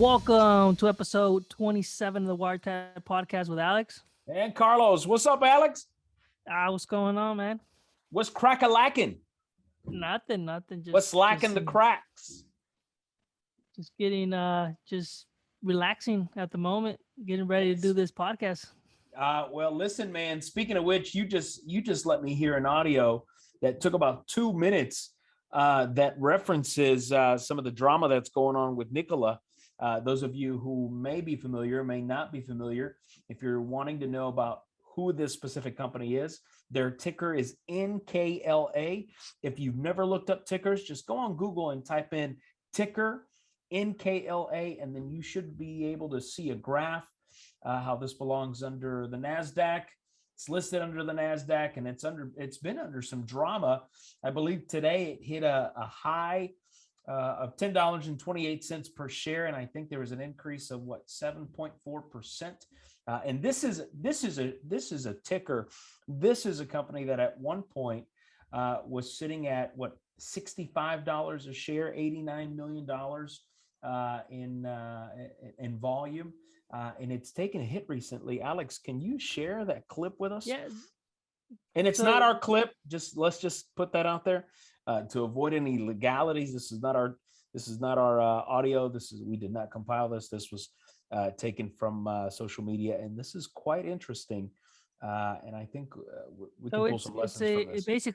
Welcome to episode 27 of the WireTap podcast with Alex. And Carlos, what's up, Alex? What's going on, man? What's crack-a-lacking? Nothing. What's lacking the cracks? Just getting, just relaxing at the moment, getting ready to do this podcast. Well, listen, man. Speaking of which, you just let me hear an audio that took about 2 minutes that references some of the drama that's going on with Nikola. Those of you who may be familiar, may not be familiar, if you're wanting to know about who this specific company is, their ticker is NKLA. If you've never looked up tickers, just go on Google and type in ticker NKLA, and then you should be able to see a graph how this belongs under the NASDAQ. It's listed under the NASDAQ, and it's been under some drama. I believe today it hit a high of $10.28 per share, and I think there was an increase of 7.4%. And this is a ticker. This is a company that at one point was sitting at $65 a share, $89 million in volume, and it's taken a hit recently. Alex, can you share that clip with us? Yeah. And it's not our clip. Let's just put that out there to avoid any legalities. This is not our audio. We did not compile this. This was taken from social media, and this is quite interesting. And I think we can pull some lessons from this.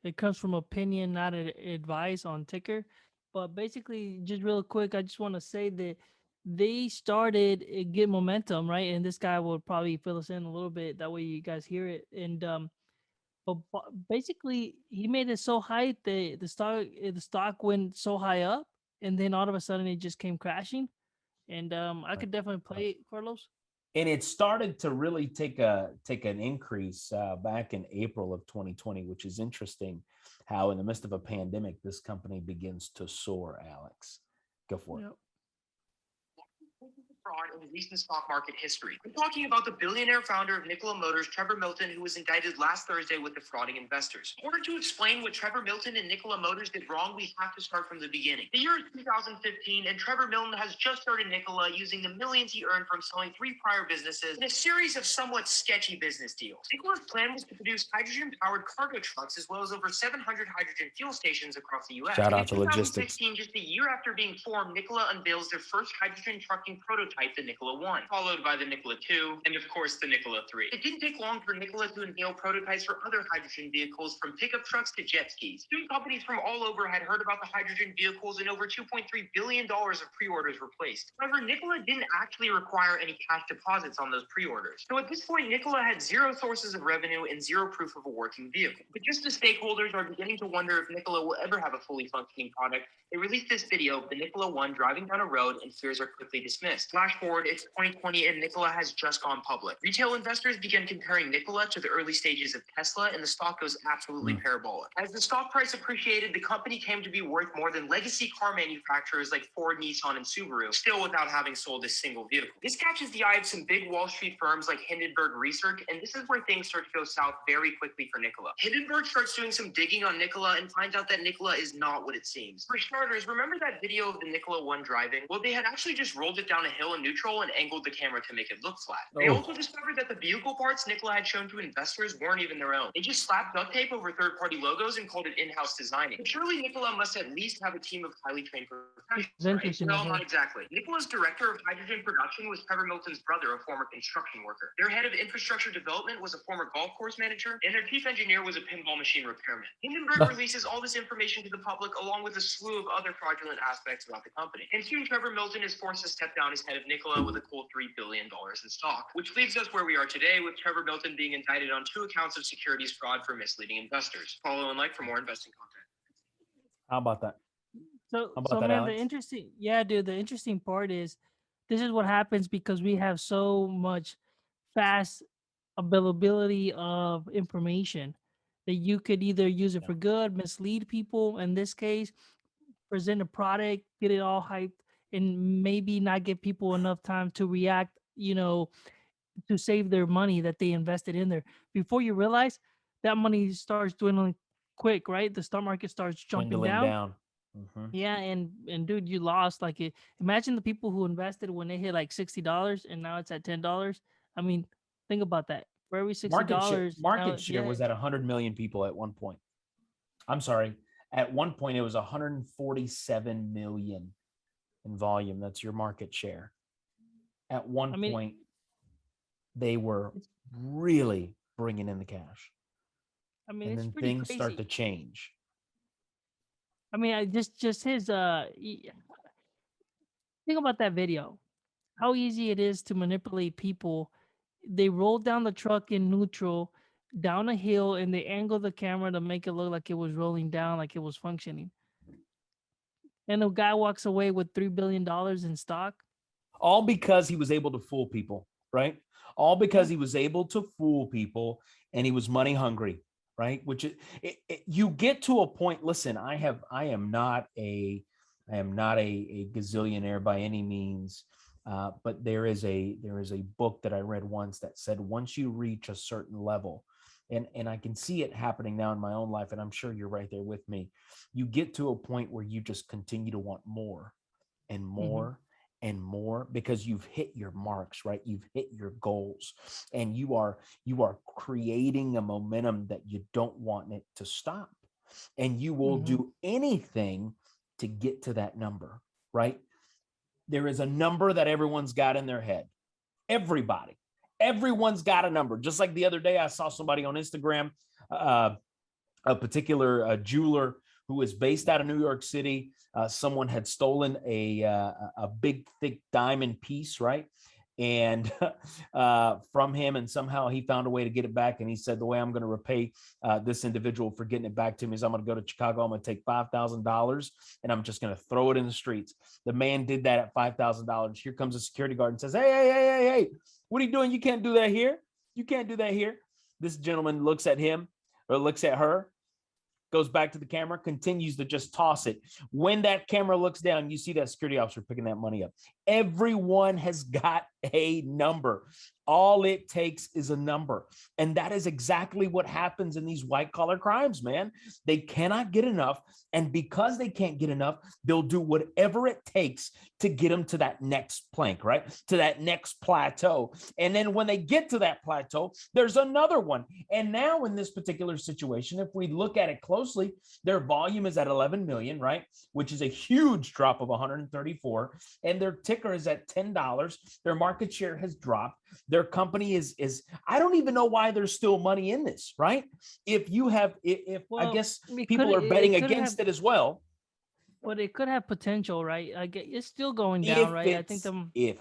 It comes from opinion, not advice on ticker. But basically, just real quick, I just want to say that they started get momentum, right? And this guy will probably fill us in a little bit. That way you guys hear it. And but basically he made it so high that the stock went so high up, and then all of a sudden it just came crashing. And I could definitely play it, Carlos. And it started to really take an increase back in April of 2020, which is interesting how in the midst of a pandemic, this company begins to soar, Alex. Go for it. Fraud in recent stock market history. I'm talking about the billionaire founder of Nikola Motors, Trevor Milton, who was indicted last Thursday with defrauding investors. In order to explain what Trevor Milton and Nikola Motors did wrong, we have to start from the beginning. The year is 2015, and Trevor Milton has just started Nikola using the millions he earned from selling 3 prior businesses in a series of somewhat sketchy business deals. Nikola's plan was to produce hydrogen-powered cargo trucks, as well as over 700 hydrogen fuel stations across the U.S. Shout out to logistics. Just a year after being formed, Nikola unveils their first hydrogen trucking prototype, the Nikola 1, followed by the Nikola 2, and of course the Nikola 3. It didn't take long for Nikola to unveil prototypes for other hydrogen vehicles, from pickup trucks to jet skis. Two companies from all over had heard about the hydrogen vehicles, and over $2.3 billion of pre-orders were placed. However, Nikola didn't actually require any cash deposits on those pre-orders. So at this point, Nikola had zero sources of revenue and zero proof of a working vehicle. But just as stakeholders are beginning to wonder if Nikola will ever have a fully functioning product, they released this video of the Nikola 1 driving down a road, and fears are quickly dismissed. Flash forward, it's 2020 and Nikola has just gone public. Retail investors began comparing Nikola to the early stages of Tesla, and the stock goes absolutely parabolic. As the stock price appreciated, the company came to be worth more than legacy car manufacturers like Ford, Nissan, and Subaru, still without having sold a single vehicle. This catches the eye of some big Wall Street firms like Hindenburg Research, and this is where things start to go south very quickly for Nikola. Hindenburg starts doing some digging on Nikola and finds out that Nikola is not what it seems. For starters, remember that video of the Nikola 1 driving? Well, they had actually just rolled it down a hill in neutral and angled the camera to make it look flat. They also discovered that the vehicle parts Nikola had shown to investors weren't even their own. They just slapped duct tape over third-party logos and called it in-house designing. But surely Nikola must at least have a team of highly trained professionals, right? No, not exactly. Nikola's director of hydrogen production was Trevor Milton's brother, a former construction worker. Their head of infrastructure development was a former golf course manager, and their chief engineer was a pinball machine repairman. Hindenburg releases all this information to the public, along with a slew of other fraudulent aspects about the company. And soon Trevor Milton is forced to step down as head of Nikola with a cool $3 billion in stock, which leaves us where we are today, with Trevor Milton being indicted on 2 accounts of securities fraud for misleading investors. Follow and like for more investing content. How about that? Man, the interesting part is this is what happens because we have so much fast availability of information that you could either use it for good, mislead people, in this case, present a product, get it all hyped, and maybe not give people enough time to react, to save their money that they invested in there. Before you realize, that money starts dwindling quick, right? The stock market starts jumping down. Yeah, and dude, you lost like it. Imagine the people who invested when they hit like $60 and now it's at $10. I mean, think about that. For every $60, now Market share yeah, was at 100 million people at one point. I'm sorry. At one point, it was 147 million in volume. That's your market share. At one I mean, point, they were it's, really bringing in the cash, I mean, and it's then pretty things start crazy. to change. I mean, I just his think about that video. How easy it is to manipulate people. They roll down the truck in neutral down a hill and they angle the camera to make it look like it was rolling down, like it was functioning. And the guy walks away with $3 billion in stock. All because he was able to fool people, right? All because Yeah. he was able to fool people, and he was money hungry, right? Which you get to a point. Listen, I am not a gazillionaire by any means, but there is a book that I read once that said once you reach a certain level, and I can see it happening now in my own life, and I'm sure you're right there with me. You get to a point where you just continue to want more and Hmm. more and more because you've hit your marks, right? You've hit your goals, and you are creating a momentum that you don't want it to stop, and you will Hmm. do anything to get to that number, right? There is a number that everyone's got in their head. Everybody, everyone's got a number. Just like the other day, I saw somebody on Instagram, uh, a particular jeweler who is based out of New York City. Someone had stolen a big, thick diamond piece, right? And from him, and somehow he found a way to get it back. And he said, the way I'm going to repay this individual for getting it back to me is I'm going to go to Chicago. I'm going to take $5,000 and I'm just going to throw it in the streets. The man did that at $5,000. Here comes a security guard and says, hey, what are you doing? You can't do that here. You can't do that here. This gentleman looks at him or looks at her, goes back to the camera, continues to just toss it. When that camera looks down, you see that security officer picking that money up. Everyone has got a number. All it takes is a number. And that is exactly what happens in these white collar crimes, man. They cannot get enough. And because they can't get enough, they'll do whatever it takes to get them to that next plank, right? To that next plateau. And then when they get to that plateau, there's another one. And now in this particular situation, if we look at it closely, their volume is at 11 million, right? Which is a huge drop of 134. And their ticker is at $10. Their market share has dropped. Their company is I don't even know why there's still money in this, right? If I Well, guess people are betting it could have, against it as well. but it could have potential, right? Like it's still going down, If right? I think it's them. if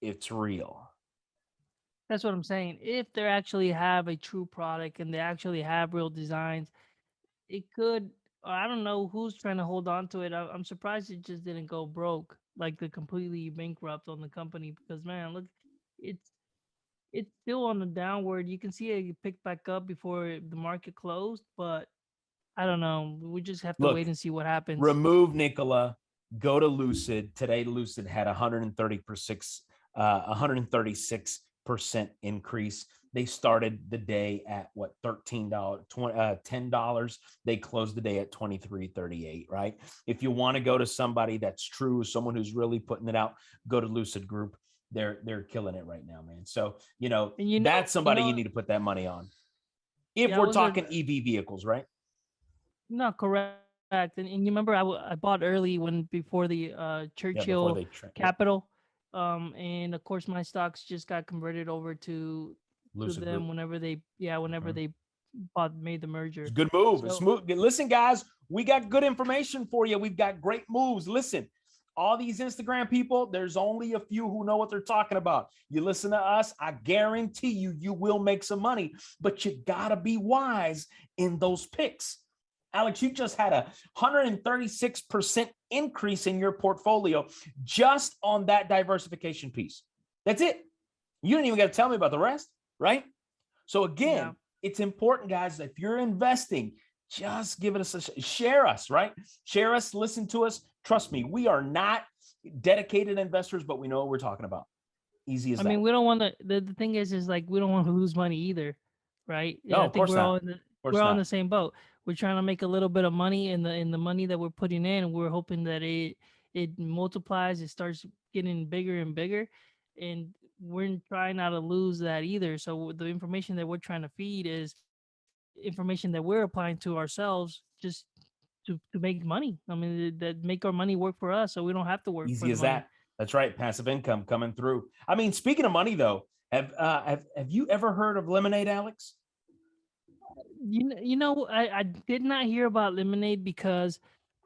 it's real. That's what I'm saying. If they actually have a true product and they actually have real designs, it could. I don't know who's trying to hold on to it. I'm surprised it just didn't go broke, like the completely bankrupt on the company. Because man, look, it's it's still on the downward. You can see it pick back up before the market closed, but I don't know. We just have to wait Look, and see what happens. remove Nikola, go to Lucid. Today, Lucid had 136% increase. They started the day at what, $13, $10. They closed the day at 23.38, right? If you want to go to somebody that's true, someone who's really putting it out, go to Lucid Group. They're killing it right now, man. So, And that's somebody you need to put that money on. If yeah, I we're was talking EV vehicles, right? not correct. And you remember I bought early when before the Yeah, before Churchill they yep. Capital, and of course my stocks just got converted over to Lucid Group. them whenever Mhm. they made the It's merger. a good move. It's So smooth. Listen, guys, we got good information for you. We've got great moves. Listen, all these Instagram people, there's only a few who know what they're talking about. You listen to us, I guarantee you will make some money, but you got to be wise in those picks. Alex, you just had a 136% increase in your portfolio just on that diversification piece. That's it. You don't even got to tell me about the rest, right? So yeah, again, it's important, guys, if you're investing, just give us share us, right? Share us, listen to us. Trust me, we are not dedicated investors, but we know what we're talking about. Easy as I mean that. we don't want to. The thing is like we don't want to lose money either, right? No, Yeah, I of think course we're not. all Of we're course all in not. the same boat. we're trying to make a little bit of money in the money that we're putting in. We're hoping that it multiplies, it starts getting bigger and bigger, and we're trying not to lose that either. So the information that we're trying to feed is information that we're applying to ourselves just to make money. I mean, that make our money work for us, so we don't have to work for Easy the as money. that. That's right. Passive income coming through. I mean, speaking of money though, have you ever heard of Lemonade, Alex? I did not hear about Lemonade because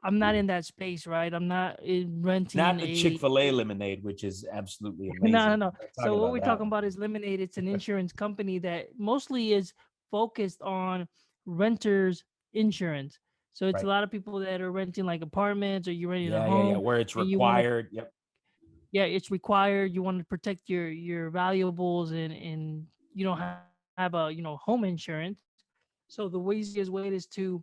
I'm not in that space, right? I'm not renting Not the a Chick-fil-A lemonade, which is absolutely no, no, amazing. no. We're not talking So what about we're that talking one. about is Lemonade. It's an insurance company that mostly is focused on renters insurance. So it's a Right. lot of people that are renting like apartments, or you're renting a Yeah, yeah, yeah. home Where it's and you want to, required. Yep. yeah, it's required. You want to protect your valuables, and you don't have a home insurance. So the easiest way is to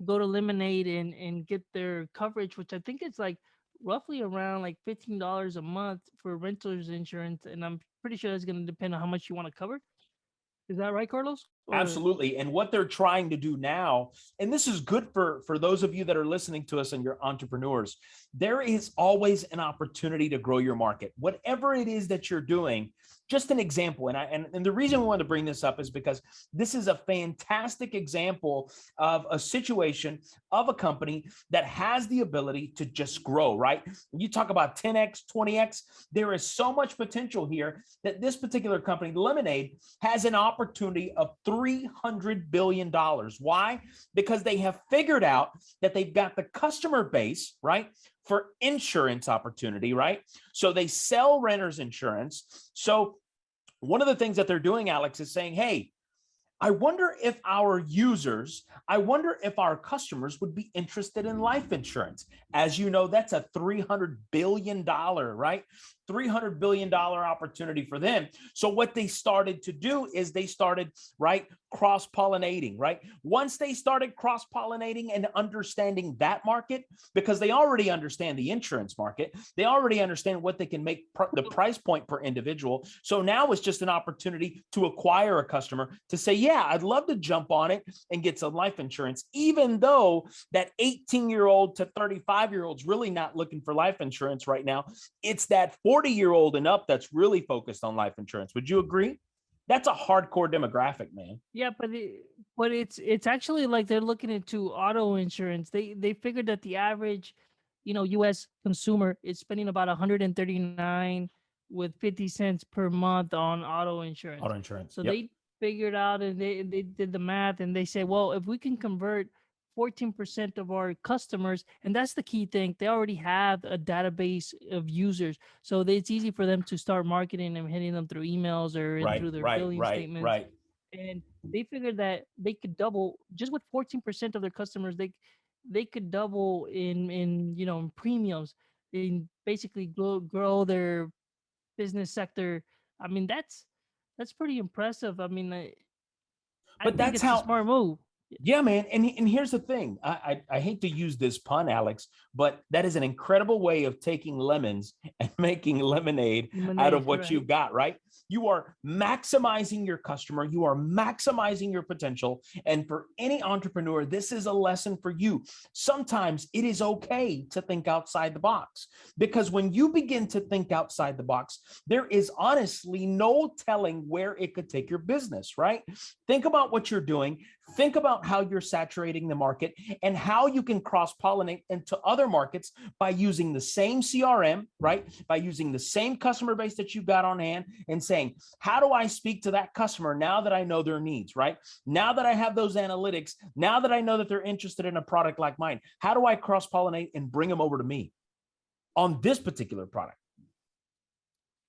go to Lemonade and get their coverage, which I think it's like roughly around like $15 a month for renters insurance, and I'm pretty sure it's going to depend on how much you want to cover. Is that right, Carlos? Or Absolutely. And what they're trying to do now, and this is good for those of you that are listening to us and you're entrepreneurs, there is always an opportunity to grow your market. Whatever it is that you're doing, just an example. And the reason we want to bring this up is because this is a fantastic example of a situation of a company that has the ability to just grow, right? When you talk about 10x, 20x, there is so much potential here that this particular company, Lemonade, has an opportunity of $300 billion. Why? Because they have figured out that they've got the customer base, right, for insurance opportunity, right? So they sell renters insurance. So one of the things that they're doing, Alex, is saying, hey, I wonder if our users, I wonder if our customers would be interested in life insurance. As you know, that's a $300 billion, right? $300 billion opportunity for them. So what they started to do is they started, right, cross-pollinating, right? Once they started cross-pollinating and understanding that market, because they already understand the insurance market, they already understand what they can make the price point per individual. So now it's just an opportunity to acquire a customer to say, yeah, I'd love to jump on it and get some life insurance, even though that 18-year-old to 35-year-old's really not looking for life insurance right now. It's that 40-year-old and up that's really focused on life insurance. Would you agree? That's a hardcore demographic, man. yeah, but it's actually like they're looking into auto insurance. They figured that the average, U.S. consumer is spending about 139 with 50 cents per month on auto insurance. Auto insurance. So Yep. they figured out, and they did the math, and they say, well, if we can convert 14% of our customers, and that's the key thing, they already have a database of users, so it's easy for them to start marketing and hitting them through emails or in Right, through their right, billing right, statements. right. And they figured that they could double just with 14% of their customers. They could double in premiums, and basically grow their business sector. I mean, that's pretty impressive. I mean, I But think that's it's a how, smart move. yeah, man. And here's the thing. I hate to use this pun, Alex, but that is an incredible way of taking lemons and making lemonade out of Lemonade, what right? you've got, right? You are maximizing your customer, you are maximizing your potential. And for any entrepreneur, this is a lesson for you. Sometimes it is okay to think outside the box, because when you begin to think outside the box, there is honestly no telling where it could take your business, right? Think about what you're doing. Think about how you're saturating the market and how you can cross pollinate into other markets by using the same CRM, right? By using the same customer base that you've got on hand and saying, how do I speak to that customer now that I know their needs, right? Now that I have those analytics, now that I know that they're interested in a product like mine, how do I cross pollinate and bring them over to me on this particular product?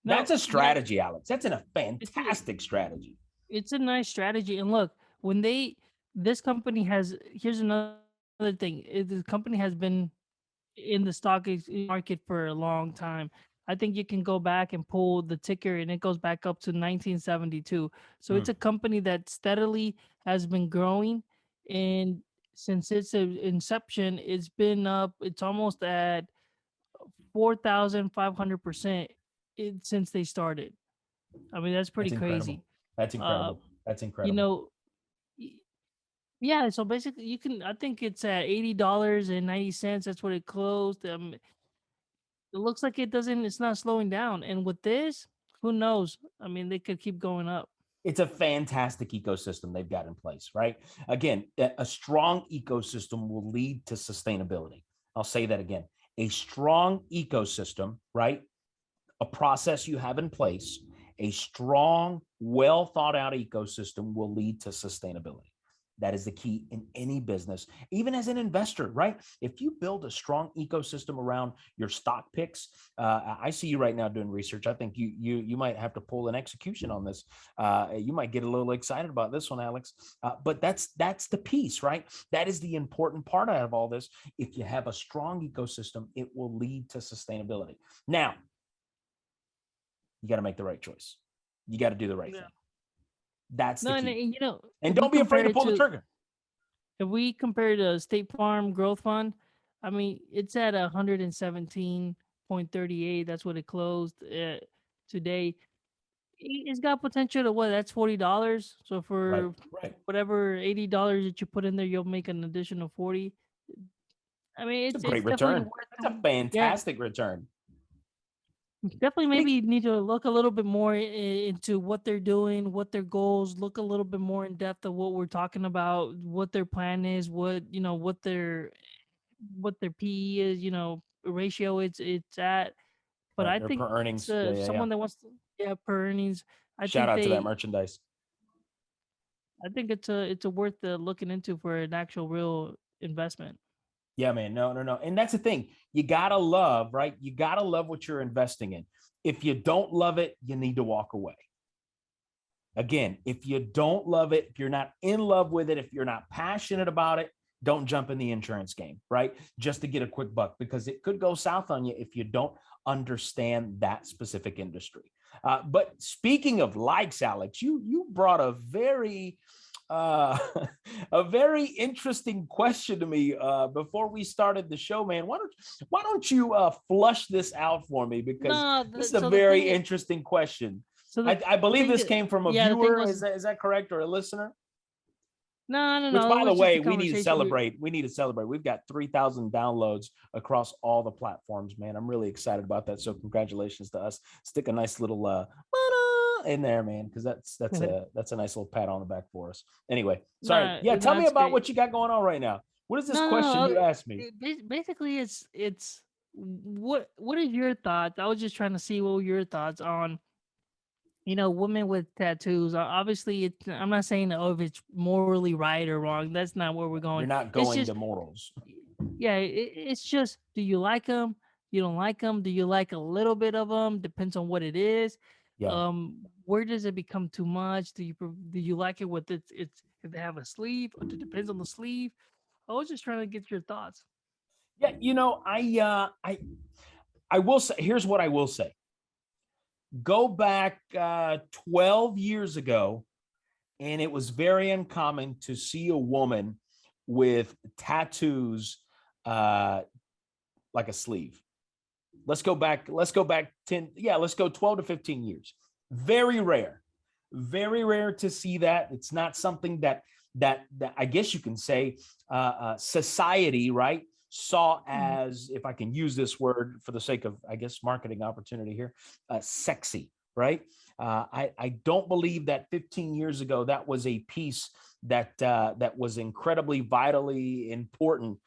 No, That's a yeah, strategy, Alex. That's a it's a fantastic strategy. it's a nice strategy. And look, when this company has, here's another thing. The company has been in the market for a long time. I think you can go back and pull the ticker, and it goes back up to 1972. So it's Mm, a company that steadily has been growing, and since its inception, it's been up. It's almost at 4,500% since they started. I mean, that's that's pretty incredible. crazy. That's Uh, incredible. That's you incredible. know, Yeah, so basically, I think it's at $80.90. That's what it closed. It looks like it's not slowing down. And with this, who knows? I mean, they could keep going up. It's a fantastic ecosystem they've got in place, right? Again, a strong ecosystem will lead to sustainability. I'll say that again. A strong ecosystem, right? A process you have in place, a strong, well thought out ecosystem will lead to sustainability. That is the key in any business, even as an investor, right? If you build a strong ecosystem around your stock picks, I see you right now doing research. I think you might have to pull an execution on this. You might get a little excited about this one, Alex. But that's the piece, right? That is the important part out of all this. If you have a strong ecosystem, it will lead to sustainability. Now, you got to make the right choice. You got to do the right Yeah. thing. That's No, the and key. if And we don't be afraid compare to it pull the to trigger. if we compare the State Farm Growth Fund, I mean, it's at 117.38. That's what it closed today. It's got potential to what? That's $40. So Right, for right. whatever $80 that you put in there, you'll make an additional 40. I mean, It's a it's great definitely return. worth That's a yeah, fantastic return. definitely Speak, maybe need to look a little bit more into what they're doing, what their goals, look a little bit more in depth of what we're talking about, what their plan is, what their PE is, ratio it's at. But right. I They're think per it's earnings. Yeah, yeah, yeah. someone that wants to, yeah, per earnings. I Shout think out to that they merchandise. I think it's a worth looking into for an actual real investment. Yeah, man. No, no, no. And that's the thing. You gotta love, right? You gotta love what you're investing in. If you don't love it, you need to walk away. Again, if you don't love it, if you're not in love with it, if you're not passionate about it, don't jump in the insurance game, right? Just to get a quick buck, because it could go south on you if you don't understand that specific industry. But speaking of likes, Alex, you brought a very uh, a very interesting question to me before we started the show, man. Why don't you flush this out for me, because No, this is a so the very thing is, interesting question. so I the believe thing this is, came from a yeah, the thing viewer. was, Is that correct, or a listener? no, no, Which, no, it by the was just a way, we need to conversation. celebrate. We need to celebrate. We've got 3,000 downloads across all the platforms, man. I'm really excited about that. So congratulations to us. Stick a nice little in there, man, because that's a nice little pat on the back for us. Anyway, sorry. No, Yeah, tell no, me it's about great. what you got going on right now. What is this No, no, question no. you asked me? Basically, it's what is your thoughts? I was just trying to see what were your thoughts on women with tattoos. Obviously, I'm not saying if it's morally right or wrong. That's not where we're going. You're not It's going just to morals. yeah, it's just, do you like them? You don't like them? Do you like a little bit of them? Depends on what it is. Yeah. Where does it become too much? Do you like it with it's if they have a sleeve? Or it depends on the sleeve. I was just trying to get your thoughts. Yeah, I will say, here's what I will say. Go back 12 years ago, and it was very uncommon to see a woman with tattoos like a sleeve. Let's go back 10, yeah, let's go 12 to 15 years. Very rare. Very rare to see that. It's not something that I guess you can say society, right, saw Mhm. as, if I can use this word for the sake of, I guess, marketing opportunity here, sexy, right? I don't believe that 15 years ago that was a piece that was incredibly vitally important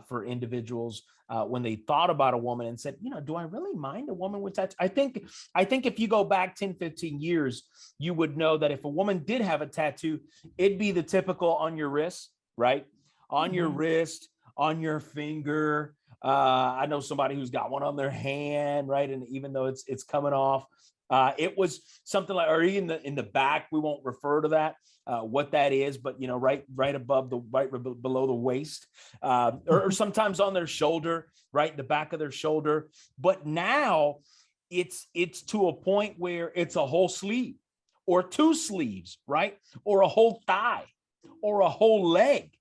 for individuals when they thought about a woman and said, do I really mind a woman with tattoos? I think if you go back 10, 15 years, you would know that if a woman did have a tattoo, it'd be the typical on your wrist, right? On your Mhm. wrist, on your finger. I know somebody who's got one on their hand, right? And even though it's coming off, it was something like, or in the back. We won't refer to that what that is, but right above right below the waist, or sometimes on their shoulder, right, the back of their shoulder. But now it's to a point where it's a whole sleeve, or two sleeves, right, or a whole thigh, or a whole leg,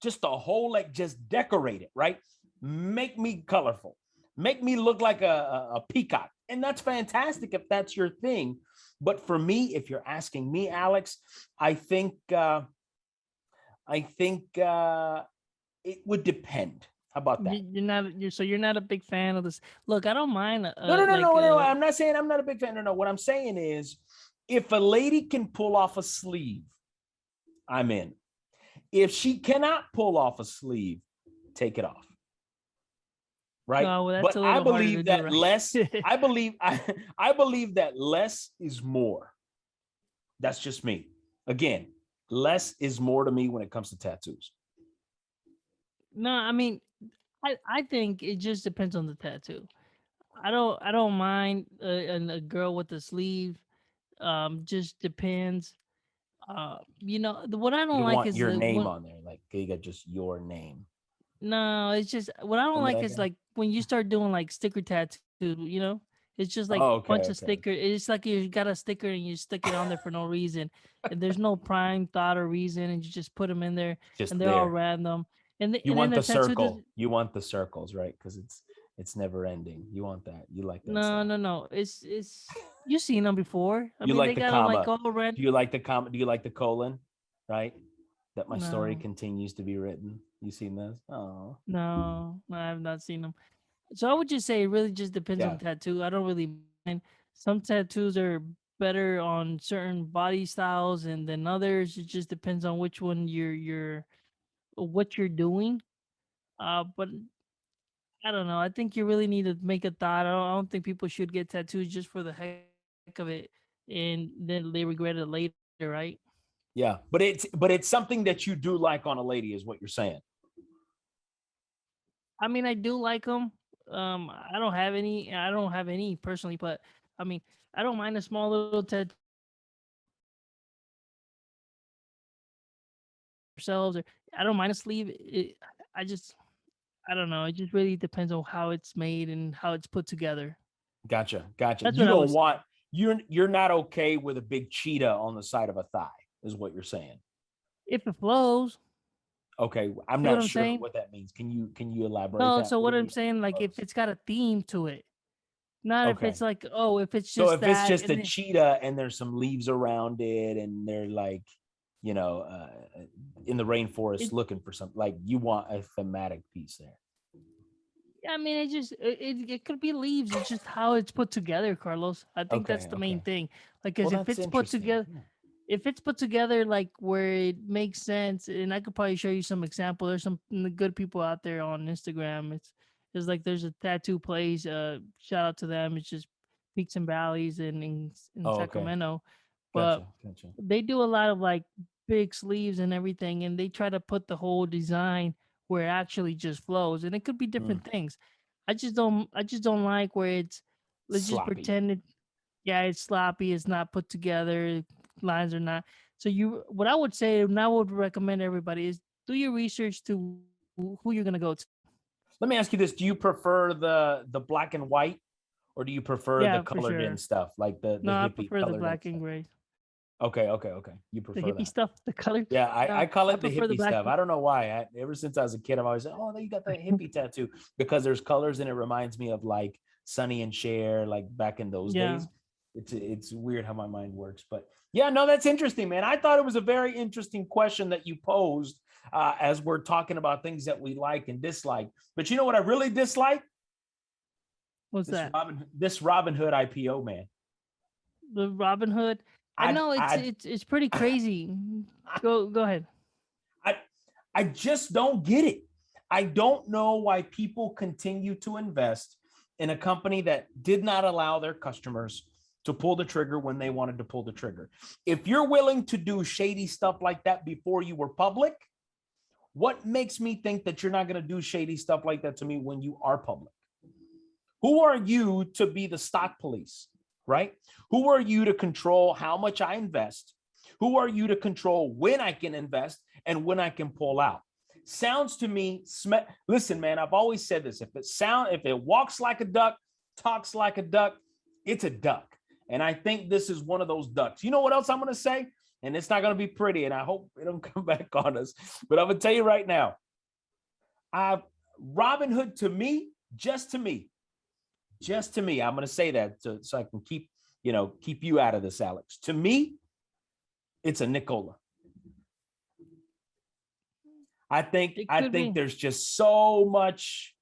just a whole leg, just decorate it, right? Make me colorful, make me look like a peacock. And that's fantastic if that's your thing. But for me, if you're asking me, Alex, I think I think it would depend. How about that? You're not a big fan of this. Look, I don't mind. No. I'm not saying I'm not a big fan. No. What I'm saying is, if a lady can pull off a sleeve, I'm in. If she cannot pull off a sleeve, take it off. Right. No, well, that's But a I little harder to believe do, that right? less, I believe that less is more. That's just me. Again, less is more to me when it comes to tattoos. No, I mean, I think it just depends on the tattoo. I don't mind a girl with a sleeve. Just depends. What I don't You like want is your the name when on there, like you got just your name. no, it's just what I don't Remember like that is guy? like when you start doing like sticker tattoo. It's just like Oh, a bunch okay, of sticker. It's like you got a sticker and you stick it on there for no reason, and there's no prime thought or reason, and you just put them in there, just and they're all there. random. You And then want the the tattoo does circle. You want the circles, right? Because it's never ending. You want that. You like that no, stuff. no, no. It's you've seen them before. I You mean, like they the got them like comma. all red. Do you like the comma? Do you like the colon? Right? That my story No, continues to be written. You seen this? Oh, no, I have not seen them. So I would just say it really just depends on yeah. the tattoo. I don't really mind. Some tattoos are better on certain body styles and than others. It just depends on which one you're what you're doing. But I don't know. I think you really need to make a thought. I don't think people should get tattoos just for the heck of it, and then they regret it later, right? Yeah. But it's something that you do like on a lady, is what you're saying. I mean, I do like them. I don't have any. I don't have any personally, but I mean, I don't mind a small little tattoo if it's just like ourselves, or I don't mind a sleeve. I just, I don't know. It just really depends on how it's made and how it's put together. Gotcha. Gotcha. That's You what I don't was saying. want you're not okay with a big cheetah on the side of a thigh, is what you're saying. If it flows, Okay. I'm see what not I'm sure saying? what that means. Can you elaborate No. that? So What what do you I'm mean by saying, like, if flows? it's got a theme to it, not if it's Okay. like, oh, if it's So just if it's that, just and a then cheetah and there's some leaves around it and they're like, you know, in the rainforest it. looking for something, like you want a thematic piece there. I mean, it could be leaves. It's just how it's put together, Carlos. I think that's Okay. the main Okay. thing. Like, Well, cause that's interesting. Yeah. if it's put together like where it makes sense, and I could probably show you some example. There's some good people out there on Instagram. It's like there's a tattoo place. Shout out to them. It's just peaks and valleys in Oh, okay. Sacramento, but Gotcha. Gotcha. they do a lot of like big sleeves and everything, and they try to put the whole design where it actually just flows, and it could be Mm. different things. I just don't like where it's let's just Sloppy. pretend it. Yeah, it's sloppy. It's not put together. Lines are not. So what I would say, and I would recommend everybody is do your research to who you're gonna go to. Let me ask you this: do you prefer the black and white, or do you prefer the Yeah, for colored in sure. stuff, like the No, I hippie prefer the colored in black and stuff? gray, Okay. Okay. Okay. You the prefer hippie that? stuff, the color. Yeah, I No, call I it the prefer the hippie black. stuff. I don't know why. Ever since I was a kid, I've always said, "Oh, you got the hippie tattoo," because there's colors and it reminds me of like Sonny and Cher, like back in those Yeah. days. It's weird how my mind works, but yeah, no, that's interesting, man. I thought it was a very interesting question that you posed as we're talking about things that we like and dislike. But you know what I really dislike? What's that? This Robin Hood IPO, man. The Robin Hood. I I know I it's pretty crazy. Go ahead. I I just don't get it. I don't know why people continue to invest in a company that did not allow their customers to pull the trigger when they wanted to pull the trigger. If you're willing to do shady stuff like that before you were public, what makes me think that you're not going to do shady stuff like that to me when you are public? Who are you to be the stock police, right? Who are you to control how much I invest? Who are you to control when I can invest and when I can pull out? Sounds to me, listen, man, I've always said this. If it walks like a duck, talks like a duck, it's a duck. And I think this is one of those ducks. You know what else I'm going to say? And it's not going to be pretty, and I hope it don't come back on us. But I'm going to tell you right now, Robinhood to me, just to me, I'm going to say that so I can keep you out of this, Alex. To me, it's a Nicola. I think It I could think be. there's just so much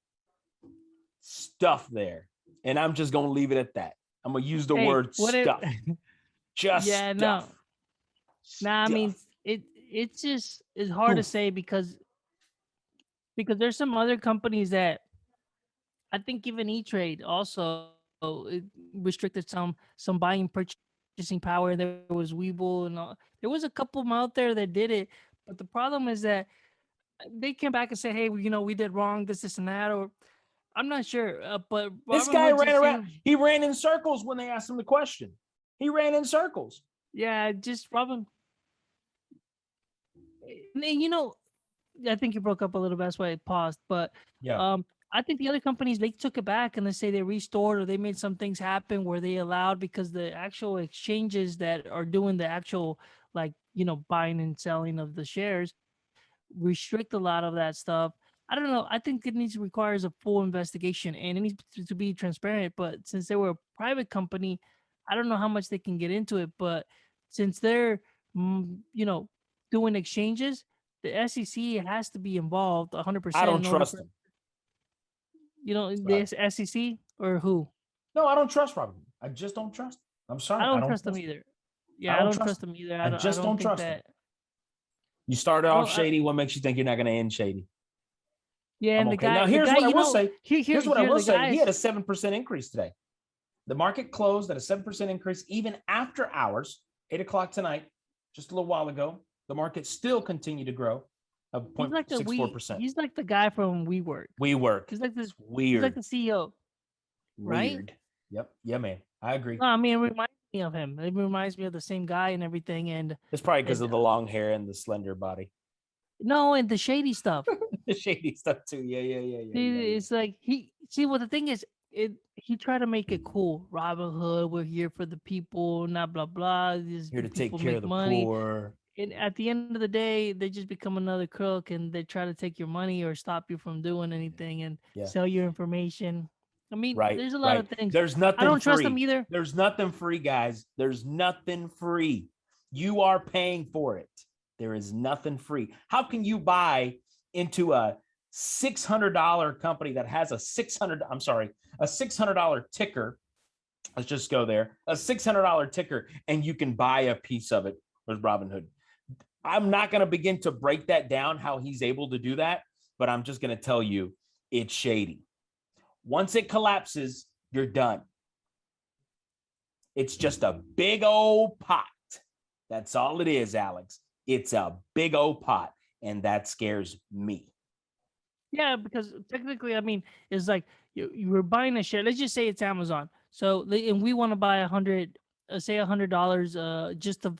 stuff there, and I'm just gonna leave it at that. I'm gonna use the Hey, word what if? stuff. Just Yeah, stuff. no, nah. I mean, Stuff. it's just it's hard to Poof. say because there's some other companies that I think even E-Trade also it restricted some buying purchasing power. There was Webull and all. There was a couple of them out there that did it, but the problem is that they came back and said, "Hey, we did wrong, this, and that." Or I'm not sure, but This guy Robinhood ran just around. seemed, He ran in circles when they asked him the question. He ran in circles. yeah, just Robin. And then, I think you broke up a little bit. That's why it paused. But Yeah. um, I think the other companies they took it back and they say they restored or they made some things happen where they allowed because the actual exchanges that are doing the actual like buying and selling of the shares restrict a lot of that stuff. I don't know. I think it requires a full investigation and it needs to be transparent. But since they were a private company, I don't know how much they can get into it. But since they're, mm, you know, doing exchanges, the SEC has to be involved I 100% don't in order trust for him. the Sorry. SEC or who. No, I don't trust Robin. I just don't trust him. I'm I sorry. I don't don't trust them trust him. either. I Yeah, I don't don't trust trust him. them either. I I just don't don't think trust him. that. You started Well, off shady. What makes you think you're not going to end shady? yeah, I'm and the okay. Now, guy, the here's guy, what I will say. here, Here's what I here, will the say. He had a guys. 7% increase today. The market closed at a 7% increase, even after hours, 8 o'clock tonight, just a little while ago. The market still continued to grow of He's 0.64%. like the guy from WeWork. We work. He's like this. It's He's like weird. the CEO, right? Weird. Yep. Yeah, man. I agree. No, I mean it reminds me of him. It reminds me of the same guy and everything. It's probably because And of the long hair and the slender body. no, and the shady stuff. The shady stuff too. Yeah. It's like he see what the thing is. He tried to make it cool. Robin Hood, we're here for the people, not blah blah. These Here to take people care make of the money. poor. And at the end of the day, they just become another crook and they try to take your money or stop you from doing anything and Yeah. sell your information. I mean, Right. there's a lot Right. of things. There's I nothing don't trust them free. either. There's nothing free, guys. There's nothing free. You are paying for it. There is nothing free. How can you buy into a $600 company that has a $600 ticker? Let's just go there. A $600 ticker, and you can buy a piece of it with Robinhood. I'm not going to begin to break that down, how he's able to do that, but I'm just going to tell you it's shady. Once it collapses, you're done. It's just a big old pot. That's all it is, Alex. It's a big old pot, and that scares me. Yeah, because technically, I mean, it's like you were buying a share. Let's just say it's Amazon. So and we want to buy say $100, just of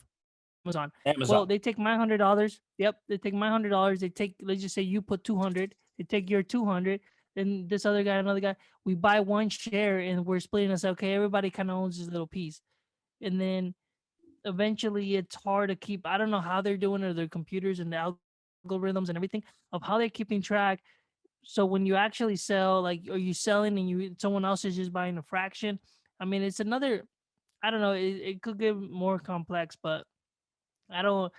Amazon. Well, Amazon. they take my $100. Yep, they take my $100. They take, let's just say you put 200. They take your 200. Then this other guy, another guy. We buy one share and we're splitting us. Okay, everybody kind of owns this little piece, and then eventually it's hard to keep. I don't know how they're doing it, or their computers and the algorithms and everything of how they're keeping track. So when you actually sell, like, are you selling and someone else is just buying a fraction? I mean, it's another. I don't know. It could get more complex, but I don't.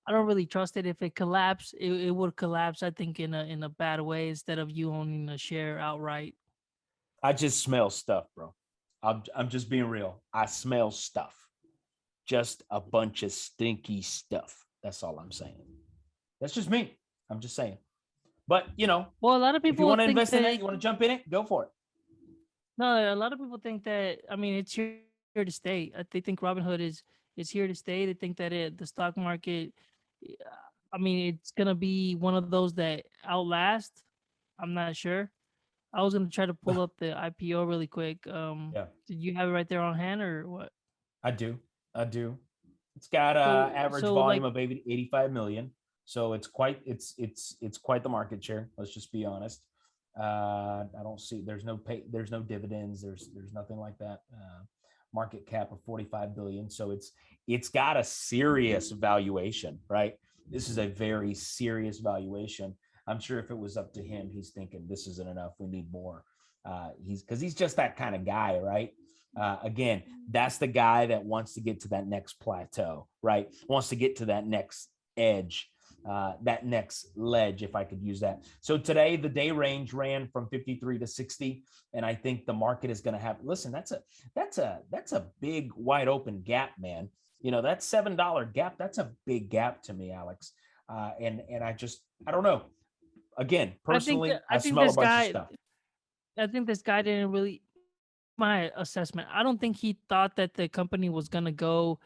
I don't really trust it. If it collapsed, it would collapse. I think in a bad way instead of you owning a share outright. I just smell stuff, bro. I'm just being real. I smell stuff. Just a bunch of stinky stuff. That's all I'm saying. That's just me. I'm just saying. But, Well, a lot of if you people want to think invest in that it, you want to jump in it, go for it. no, a lot of people think that. I mean, it's here to stay. They think Robinhood is here to stay. They think that the stock market. I mean, it's gonna be one of those that outlast. I'm not sure. I was gonna try to pull up the IPO really quick. Yeah, Did you have it right there on hand or what? I do. I do. It's got average So like volume of 85 million. So it's quite the market share. Let's just be honest. I don't see there's no dividends. There's nothing like that. Market cap of 45 billion. So it's got a serious valuation, right? This is a very serious valuation. I'm sure if it was up to him, he's thinking this isn't enough. We need more. He's just that kind of guy, right? Again, that's the guy that wants to get to that next plateau, right? Wants to get to that next edge. that next ledge, if I could use that. So today the day range ran from 53 to 60, and I think the market is going to have. Listen, that's a big wide open gap, man. That $7 gap. That's a big gap to me, Alex. And I don't know. Again, I think personally, I I think smell a this bunch of guy stuff. I think this guy didn't really my assessment. I don't think he thought that the company was gonna go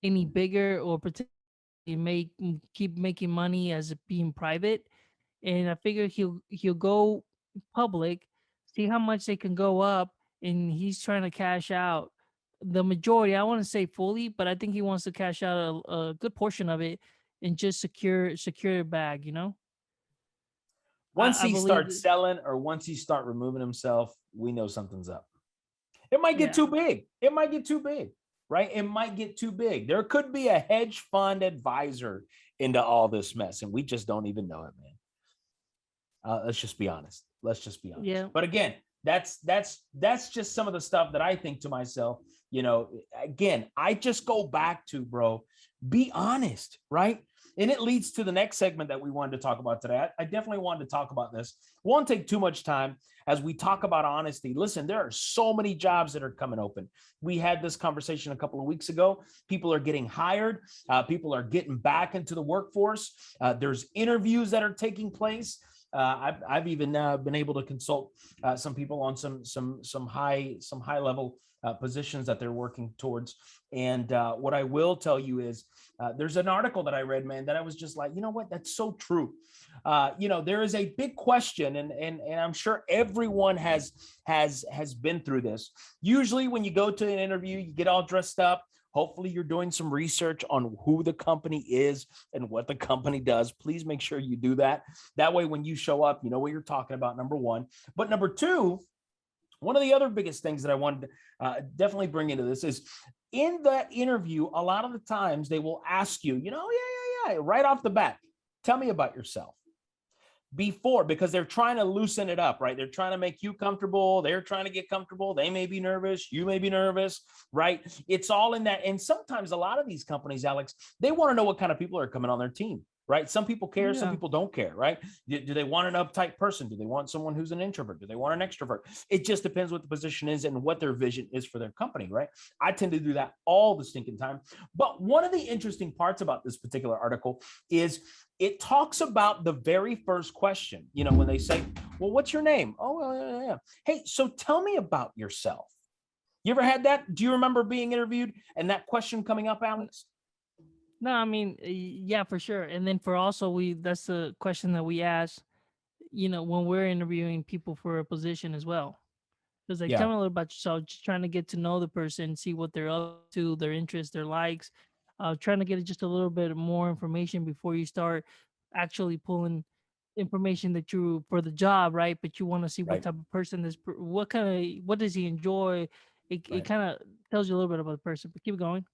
any bigger or particularly keep making money as it being private. And I figure he'll go public, see how much they can go up, and he's trying to cash out the majority. I want to say fully, but I think he wants to cash out a good portion of it and just secure a bag. Once I he believe, starts selling or once he start removing himself, we know something's up. It might get yeah. too big. It might get too big, right? It might get too big. There could be a hedge fund advisor into all this mess, and we just don't even know it, man. Let's just be honest. Let's just be honest. Yeah. But again, that's just some of the stuff that I think to myself. Again, I just go back to, bro, be honest, right? And it leads to the next segment that we wanted to talk about today. I definitely wanted to talk about this. Won't take too much time as we talk about honesty. Listen, there are so many jobs that are coming open. We had this conversation a couple of weeks ago. People are getting hired. People are getting back into the workforce. There's interviews that are taking place. I've even been able to consult some people on some high level positions that they're working towards. And what I will tell you is there's an article that I read, man, that I was just like, you know what, that's so true. There is a big question, and I'm sure everyone has been through this. Usually when you go to an interview, you get all dressed up. Hopefully you're doing some research on who the company is and what the company does. Please make sure you do that. That way, when you show up, you know what you're talking about, number one. But number two, one of the other biggest things that I wanted to definitely bring into this is in that interview, a lot of the times they will ask you, yeah, right off the bat, tell me about yourself. Because they're trying to loosen it up, right? They're trying to make you comfortable. They're trying to get comfortable. They may be nervous. You may be nervous, right? It's all in that. And sometimes a lot of these companies, Alex, they want to know what kind of people are coming on their team, right? Some people care, some Yeah. people don't care, right? Do they want an uptight person? Do they want someone who's an introvert? Do they want an extrovert? It just depends what the position is and what their vision is for their company, right? I tend to do that all the stinking time. But one of the interesting parts about this particular article is it talks about the very first question, when they say, well, what's your name? Oh, well, yeah. Hey, so tell me about yourself. You ever had that? Do you remember being interviewed and that question coming up, Alex? No, I mean, yeah, for sure. And then for also that's the question that we ask, when we're interviewing people for a position as well. Because like, tell Yeah, me a little about yourself, just trying to get to know the person, see what they're up to, their interests, their likes, trying to get just a little bit more information before you start actually pulling information that you for the job, right? But you want to see what right, type of person what does he enjoy? It right. kind of tells you a little bit about the person. But keep going.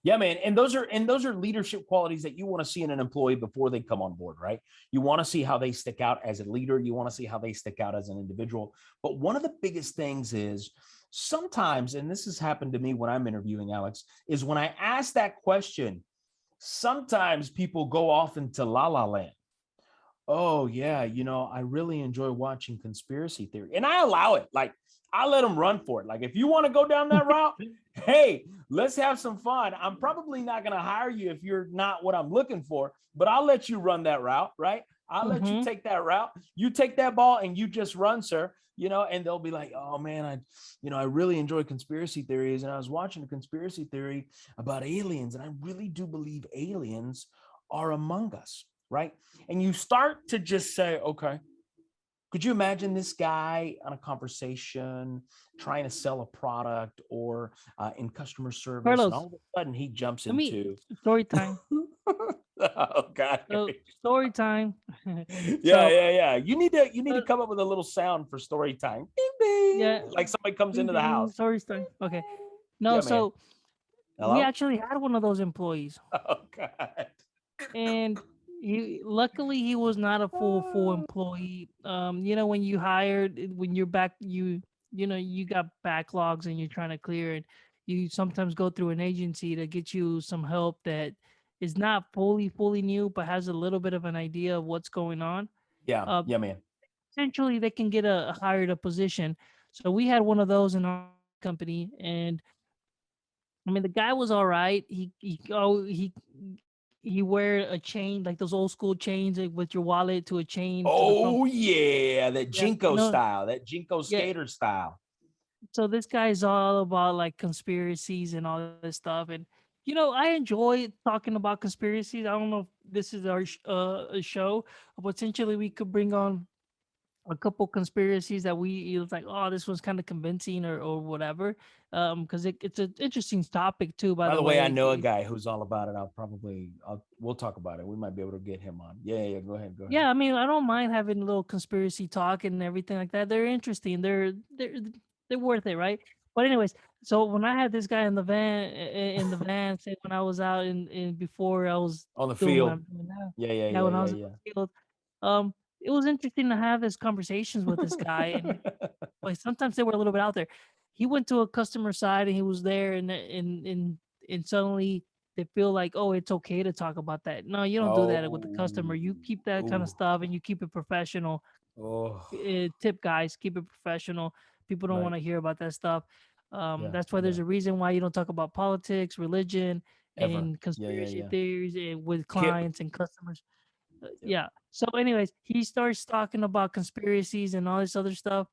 Yeah, man. And those are leadership qualities that you want to see in an employee before they come on board, right? You want to see how they stick out as a leader. You want to see how they stick out as an individual. But one of the biggest things is sometimes, and this has happened to me when I'm interviewing, Alex, is when I ask that question, sometimes people go off into la la land. Oh yeah, I really enjoy watching conspiracy theory, and I allow it. Like, I let them run for it. Like, if you want to go down that route, hey, let's have some fun. I'm probably not going to hire you if you're not what I'm looking for, but I'll let you run that route, right? I'll let you Mm-hmm. take that route. You take that ball and you just run, sir. And they'll be like, oh man, I really enjoy conspiracy theories, and I was watching a conspiracy theory about aliens, and I really do believe aliens are among us, right? And you start to just say, okay, could you imagine this guy on a conversation trying to sell a product or in customer service, and Carlos, all of a sudden he jumps let me into, story time. oh God. So story time. Yeah, So yeah, yeah. You need to uh, come up with a little sound for story time. Bing, bing. yeah, Like somebody comes ding into the ding. house. Story time. Okay. No, Yeah, man. so we Hello? actually had one of those employees, Oh God. and he luckily he was not a full employee. When you hired, when you're back, you got backlogs and you're trying to clear it. You sometimes go through an agency to get you some help that is not fully new, but has a little bit of an idea of what's going on, Yeah, uh, yeah, man. essentially they can get a hired a position. So we had one of those in our company, and I mean the guy was all right. He wear a chain like those old school chains, like, with your wallet to a chain to the front. Oh yeah, that Yeah, Jinko style, that Jinko yeah. skater style. So this guy's all about like conspiracies and all this stuff, and I enjoy talking about conspiracies. I don't know if this is our a show, but potentially we could bring on a couple conspiracies that it was like, oh, this was kind of convincing, or whatever, because it's an interesting topic too, by By the the way, I way. know a guy who's all about it. We'll talk about it. We might be able to get him on. Yeah, yeah. Go ahead, go ahead. Yeah, I mean, I don't mind having a little conspiracy talk and everything like that. They're interesting. They're worth it, right? But anyways, so when I had this guy in the van, say when I was out in before I was On the doing what field. I'm doing now, Yeah, yeah, yeah, yeah, when I yeah, was in the field, it was interesting to have these conversations with this guy, and yeah. like sometimes they were a little bit out there. He went to a customer side and he was there, and suddenly they feel like, oh, it's okay to talk about that. No, you don't do that with the customer. Oh, You keep that kind of oh, stuff and you keep it professional. oh. Tip guys, keep it professional. People don't Right. want to hear about that stuff. Yeah, That's why yeah. there's a reason why you don't talk about politics, religion, Ever. and Yeah, yeah, conspiracy yeah. theories, with Kip. clients and customers. Yep. Yeah. So, anyways, he starts talking about conspiracies and all this other stuff.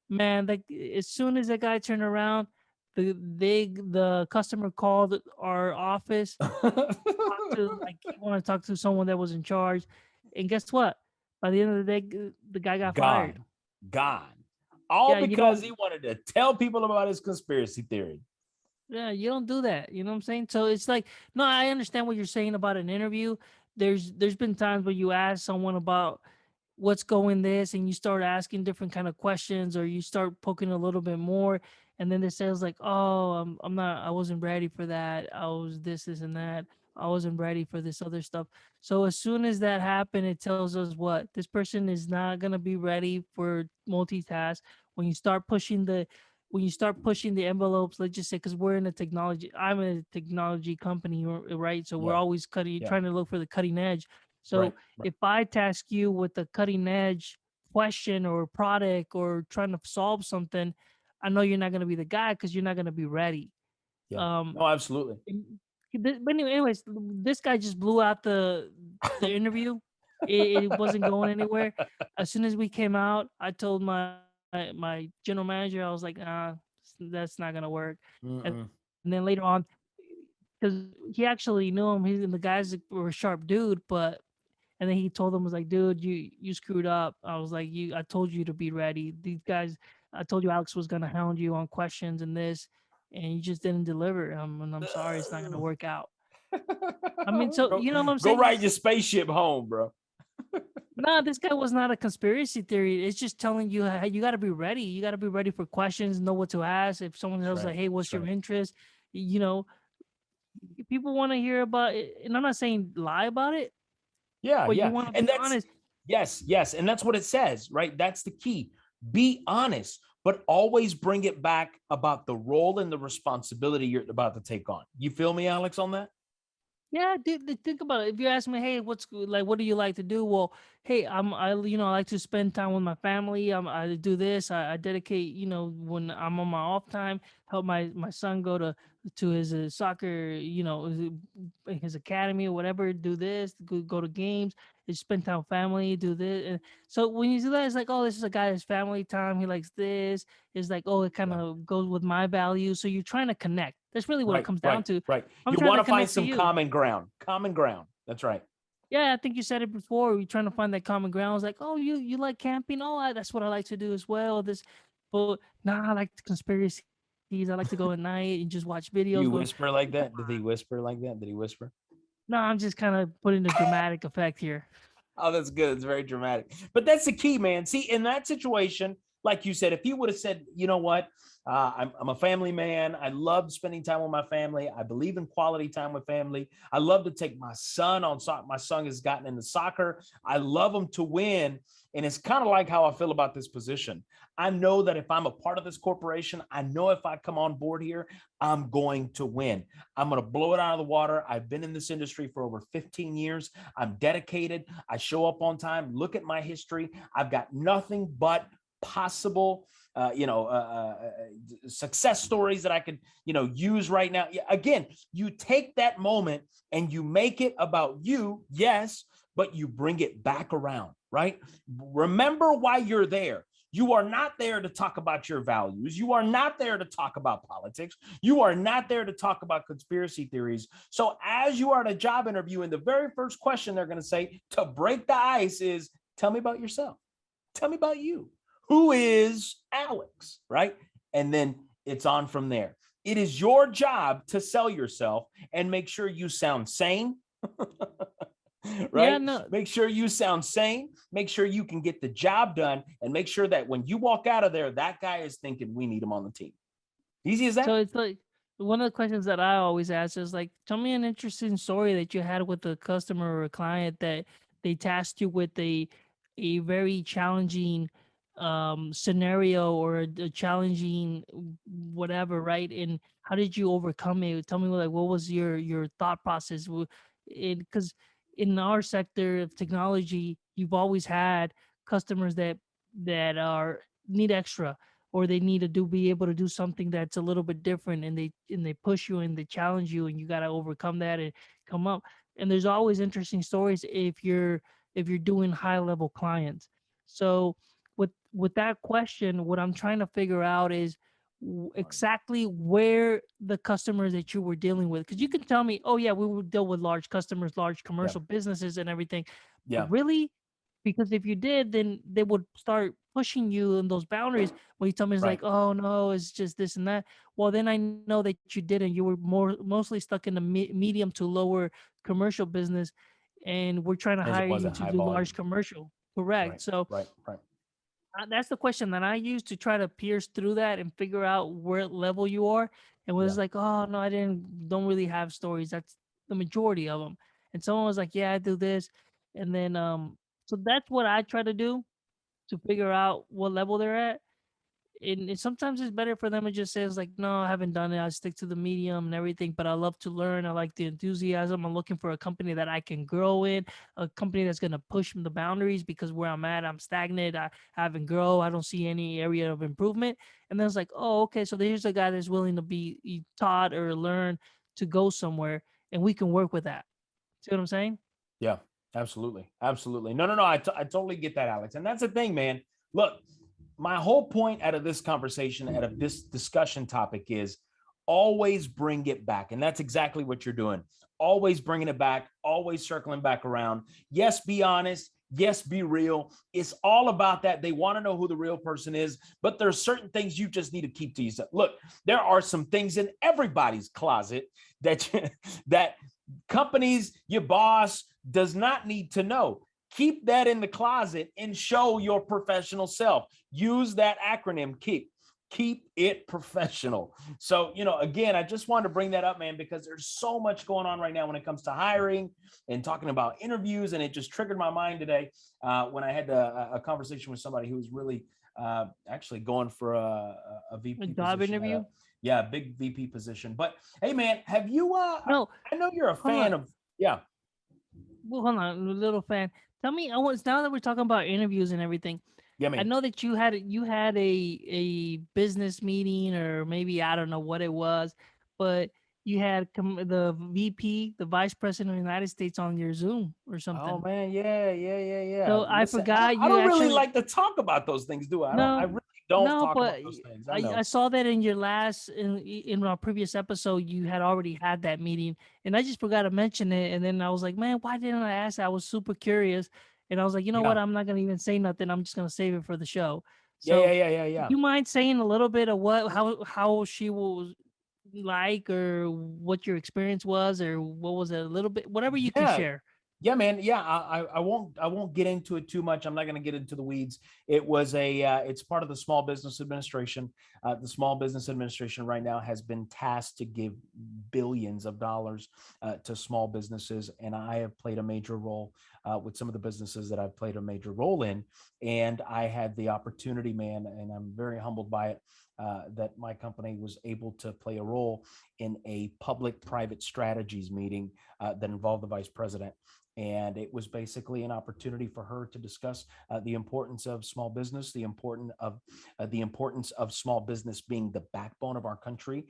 Man, like as soon as that guy turned around, the customer called our office, talked to like he wanted to talk to someone that was in charge, and guess what? By the end of the day, the guy got fired. Gone. Gone. All Yeah, because he wanted to tell people about his conspiracy theory. yeah, you don't do that. You know what I'm saying? So it's like, no, I understand what you're saying about an interview. There's been times where you ask someone about what's going this, and you start asking different kind of questions, or you start poking a little bit more, and then they says like, oh, I wasn't ready for that. I was this and that. I wasn't ready for this other stuff. So as soon as that happened, it tells us what this person is not gonna be ready for multitask. When you start pushing the when you start pushing the envelopes, let's just say, because I'm in a technology company, right? So we're Yeah, always yeah. trying to look for the cutting edge. Right, So right. if I task you with a cutting edge question or product or trying to solve something, I know you're not going to be the guy because you're not going to be ready. Yeah. Um, No, absolutely. but anyways, this guy just blew out the interview. It wasn't going anywhere. As soon as we came out, I told my general manager, I was like, that's not gonna work. And, Mm-mm. and then later on, because he actually knew him, the guys were a sharp dude, but and then he told them, was like, dude, you screwed up. I was like, I told you to be ready. These guys, I told you Alex was gonna hound you on questions and this, and you just didn't deliver. And I'm sorry, it's not gonna work out. I mean, so go, you know what I'm go saying? ride your spaceship home, bro. No, this guy was not a conspiracy theory. It's just telling you you got to be ready. You got to be ready for questions, know what to ask. If someone That's else like, right. "Hey, That's what's your right. interest?" You know, people want to hear about it, and I'm not saying lie about it, Yeah, but you yeah. want to And be that's honest. yes, yes. And that's what it says, right? That's the key. Be honest, but always bring it back about the role and the responsibility you're about to take on. You feel me, Alex, on that? Yeah, think about it. If you ask me, hey, what do you like to do? Well, hey, I like to spend time with my family. I do this. I dedicate, when I'm on my off time, help my son go to his soccer, his academy or whatever. Do this, go to games, and spend time with family. Do this, and so when you do that, it's like, oh, this is a guy that's family time. He likes this. It's like, oh, it kind Yeah. of goes with my values. So you're trying to connect. That's really what it Right, comes down right, to. right. I'm You trying want to to find connect to some you. common ground. Common ground. That's right. Yeah, I think you said it before. We're trying to find that common ground. I was like, oh, you like camping? Oh, that's what I like to do as well. But nah, I like the conspiracies. I like to go at night and just watch videos. Do But you whisper like come that? Did on. he whisper like that? Did he whisper? No, I'm just kind of putting the dramatic effect here. Oh, that's good. It's very dramatic. But that's the key, man. See, in that situation, like you said, if he would have said, you know what, I'm a family man. I love spending time with my family. I believe in quality time with family. I love to take my son on soccer. My son has gotten into soccer. I love him to win. And it's kind of like how I feel about this position. I know that if I'm a part of this corporation, I know if I come on board here, I'm going to win. I'm going to blow it out of the water. I've been in this industry for over 15 years. I'm dedicated. I show up on time. Look at my history. I've got nothing but possible success stories that I could, use right now. Again, you take that moment and you make it about you, yes, but you bring it back around, right? Remember why you're there. You are not there to talk about your values. You are not there to talk about politics. You are not there to talk about conspiracy theories. So as you are at a job interview, and the very first question they're going to say to break the ice is, tell me about yourself. Tell me about you. Who is Alex, right? And then it's on from there. It is your job to sell yourself and make sure you sound sane. Yeah, Right? no. Make sure you sound sane, make sure you can get the job done, and make sure that when you walk out of there, that guy is thinking we need him on the team. Easy as So that. it's like one of the questions that I always ask is like, tell me an interesting story that you had with a customer or a client that they tasked you with a very challenging scenario or a challenging whatever, right? And how did you overcome it? Tell me like what was your thought process? Because in our sector of technology, you've always had customers that are need extra or they need to be able to do something that's a little bit different and they push you and they challenge you and you got to overcome that and come up. And there's always interesting stories if you're doing high level clients. So with that question, what I'm trying to figure out is exactly where the customers that you were dealing with, because you can tell me, oh yeah, we would deal with large customers, large Yeah. commercial businesses and everything, but Yeah. really, because if you did, then they would start pushing you in those boundaries. When you tell me it's like, Right. oh no, it's just this and that. Well, then I know that you didn't. You were mostly stuck in the medium to lower commercial business, and we're trying to As it hire was you at to high do large volume. commercial. Correct. Right. So Right. Right. that's the question that I use to try to pierce through that and figure out where level you are. And when Yeah. it's like, oh no, don't really have stories. That's the majority of them. And someone was like, yeah, I do this, and then so that's what I try to do to figure out what level they're at. And sometimes it's better for them to just say, it's like, no, I haven't done it. I stick to the medium and everything, but I love to learn. I like the enthusiasm. I'm looking for a company that I can grow in, a company that's going to push the boundaries because where I'm at, I'm stagnant. I haven't grow. I don't see any area of improvement. And then it's like, oh, okay. So there's a guy that's willing to be taught or learn to go somewhere, and we can work with that. See what I'm saying? Yeah. Absolutely. Absolutely. No, no, no. I totally get that, Alex. And that's the thing, man. Look, my whole point out of this conversation, out of this discussion topic is always bring it back. And that's exactly what you're doing. Always bringing it back, always circling back around. Yes, be honest. Yes, be real. It's all about that. They want to know who the real person is, but there's certain things you just need to keep to yourself. Look, there are some things in everybody's closet that that companies, your boss does not need to know. Keep that in the closet and show your professional self. Use that acronym, keep it professional. So, again, I just wanted to bring that up, man, because there's so much going on right now when it comes to hiring and talking about interviews. And it just triggered my mind today when I had a conversation with somebody who was really actually going for a A VP job position. interview? Big VP position. But hey, man, have you, No, I know you're a hold fan on. of, yeah, Well, hold on, little fan. Tell me, I want now that we're talking about interviews and everything. yeah, I man. know that you had a business meeting or maybe I don't know what it was, but you had the VP, the Vice President of the United States on your Zoom or Oh something. man, yeah. So I Listen, forgot I you don't really actually like to talk about those things, do I? I no really don't no, talk but about those things. I I know. saw that in your last in our previous episode you had already had that meeting and I just forgot to mention it and then I was like, man, why didn't I ask? I was super curious and I was like, you know what? Yeah, I'm not gonna even say nothing. I'm just gonna save it for the show. yeah, yeah, So, yeah, yeah, do yeah. you mind saying a little bit of how she was like or what your experience was or what was it a little bit whatever you can Yeah, share? yeah, man. Yeah, I won't get into it too much. I'm not going to get into the weeds. It was it's part of the Small Business Administration. The Small Business Administration right now has been tasked to give billions of dollars to small businesses, and I have played a major role with some of the businesses that I've played a major role in. And I had the opportunity, man, and I'm very humbled by it, that my company was able to play a role in a public-private strategies meeting that involved the vice president. And it was basically an opportunity for her to discuss the importance of small business, the importance of small business being the backbone of our country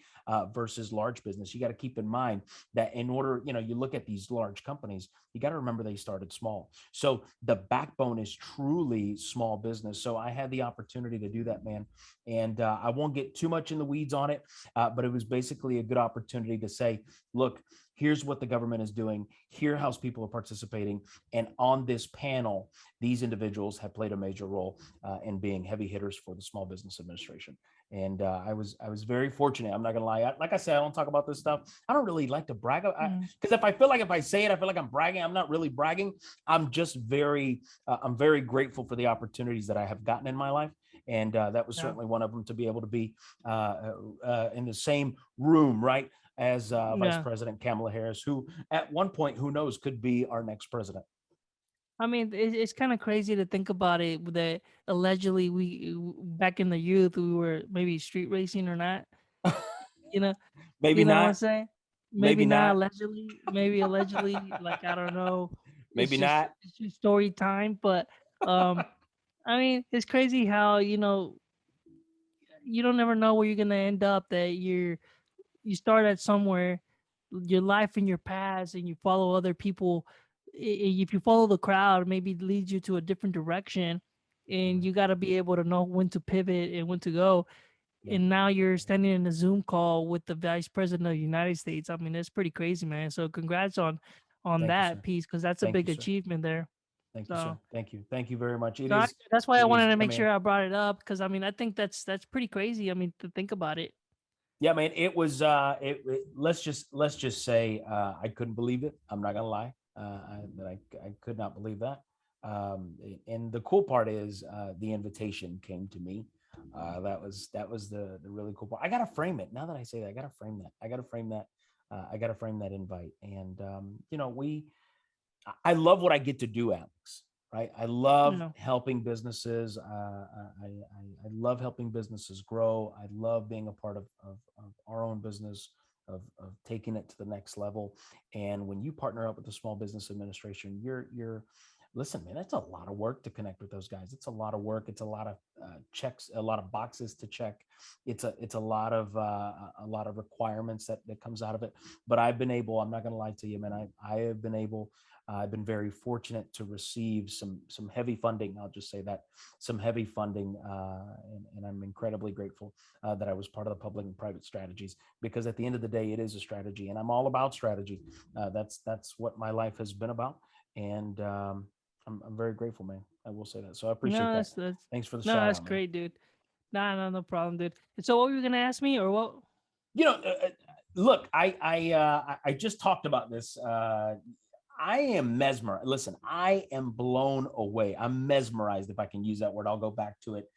versus large business. You got to keep in mind that in order, you look at these large companies, you got to remember they started small. So the backbone is truly small business. So I had the opportunity to do that, man. And I won't get too much in the weeds on it, but it was basically a good opportunity to say, look, here's what the government is doing. Here, how people are participating. And on this panel, these individuals have played a major role in being heavy hitters for the Small Business Administration. And I was very fortunate. I'm not gonna lie. Like I said, I don't talk about this stuff. I don't really like to brag, because if I say it, I feel like I'm bragging. I'm not really bragging. I'm just I'm very grateful for the opportunities that I have gotten in my life. And that was certainly one of them, to be able to be in the same room, right, as Vice President Kamala Harris, who at one point, who knows, could be our next president. I mean, it's kind of crazy to think about it, that allegedly back in the youth, we were maybe street racing or not. Maybe you know not. what I'm saying? Maybe not allegedly, maybe allegedly, like, I don't know. Maybe not. It's just story time. But I mean, it's crazy how, you don't ever know where you're gonna end up, that you start at somewhere, your life in your past, and you follow other people. If you follow the crowd, maybe it leads you to a different direction, and you got to be able to know when to pivot and when to go. And now you're standing in a Zoom call with the vice president of the United States. I mean, that's pretty crazy, man. So congrats on Thank you, that sir. piece, because that's a Thank big you, sir. achievement there. Thank you, sir. Thank you. Thank you very much. It So is. that's why I it wanted is- to make mean, sure I brought it up, because I mean, I think that's pretty crazy. I mean, to think about it. Yeah, man, it was let's just say I couldn't believe it. I'm not gonna lie. I could not believe that. And the cool part is the invitation came to me. That was the really cool part. I gotta frame it. Now that I say that, I gotta frame that. I gotta frame that invite. And I love what I get to do, Alex. Right? I love helping businesses. I love helping businesses grow. I love being a part of our own business, of taking it to the next level. And when you partner up with the Small Business Administration, listen, man, it's a lot of work to connect with those guys. It's a lot of work. It's a lot of checks, a lot of boxes to check. It's a lot of requirements that comes out of it. But I've been able, I'm not going to lie to you, man. I have been able. I've been very fortunate to receive some heavy funding. I'll just say that, some heavy funding, and I'm incredibly grateful that I was part of the public and private strategies, because at the end of the day, it is a strategy, and I'm all about strategy. That's what my life has been about, and I'm very grateful, man. I will say that. So I appreciate that. Thanks for the shout out. That's great, dude. No problem, dude. So what were you gonna ask me, or what? Look, I just talked about this. I am mesmerized. Listen, I am blown away. I'm mesmerized, if I can use that word. I'll go back to it.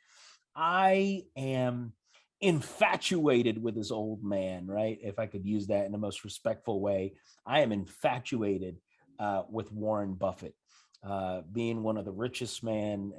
I am infatuated with this old man, right? If I could use that in the most respectful way. I am infatuated with Warren Buffett, being one of the richest men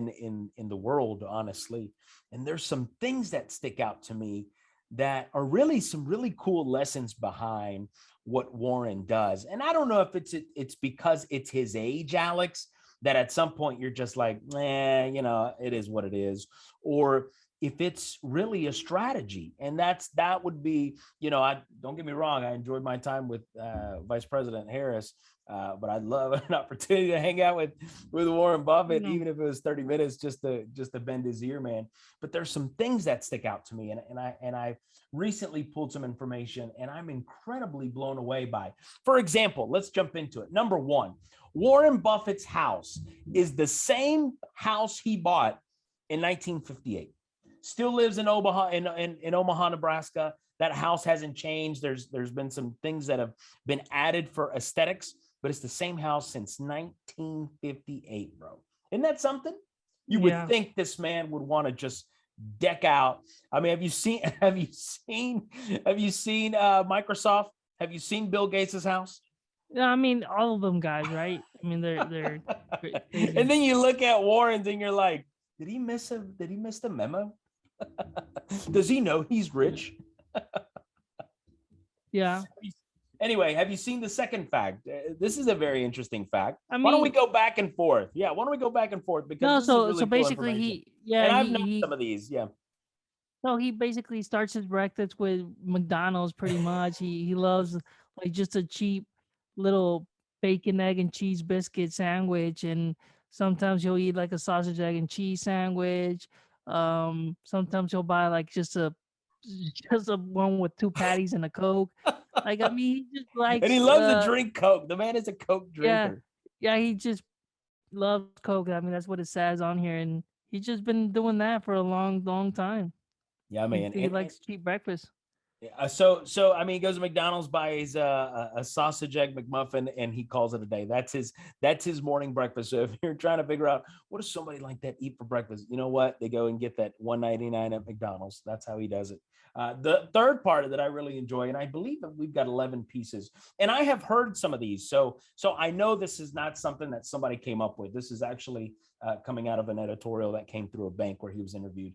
in the world, honestly. And there's some things that stick out to me that are really some really cool lessons behind what Warren does. And I don't know if it's because it's his age, Alex, that at some point you're just like, it is what it is, or if it's really a strategy. And that would be, don't get me wrong, I enjoyed my time with Vice President Harris, but I'd love an opportunity to hang out with Warren Buffett, even if it was 30 minutes, just to bend his ear, man. But there's some things that stick out to me, and I recently pulled some information, and I'm incredibly blown away by. For example, let's jump into it. Number one, Warren Buffett's house is the same house he bought in 1958. Still lives in Omaha, in Omaha, Nebraska. That house hasn't changed. There's been some things that have been added for aesthetics, but it's the same house since 1958, bro. Isn't that something? You would think this man would want to just deck out. I mean, have you seen Microsoft? Have you seen Bill Gates' house? Yeah, I mean, all of them guys, right? I mean, they're And crazy. then you look at Warren's and you're like, did he miss the memo? Does he know he's rich? Yeah. Anyway, have you seen the second fact? This is a very interesting fact. I Why don't we mean, go back and forth? Yeah, why don't we go back and forth because no. this is So really cool basically, information. he yeah And I've known he some of these. Yeah, no, he basically starts his breakfast with McDonald's. Pretty much, he loves like just a cheap little bacon, egg, and cheese biscuit sandwich, and sometimes he'll eat like a sausage, egg, and cheese sandwich. Sometimes he'll buy like just a one with two patties and a Coke. Like I mean, he just and he likes loves to drink Coke. The man is a Coke yeah, drinker. yeah, he just loves Coke. I mean, that's what it says on here, and he's just been doing that for a long, long time. Yeah, He man. he likes cheap breakfast. So I mean, he goes to McDonald's, buys a sausage egg McMuffin, and he calls it a day. That's his morning breakfast. So if you're trying to figure out what does somebody like that eat for breakfast, you know what? They go and get that $1.99 at McDonald's. That's how he does it. The third part that I really enjoy, and I believe that we've got 11 pieces, and I have heard some of these. So I know this is not something that somebody came up with. This is actually coming out of an editorial that came through a bank where he was interviewed.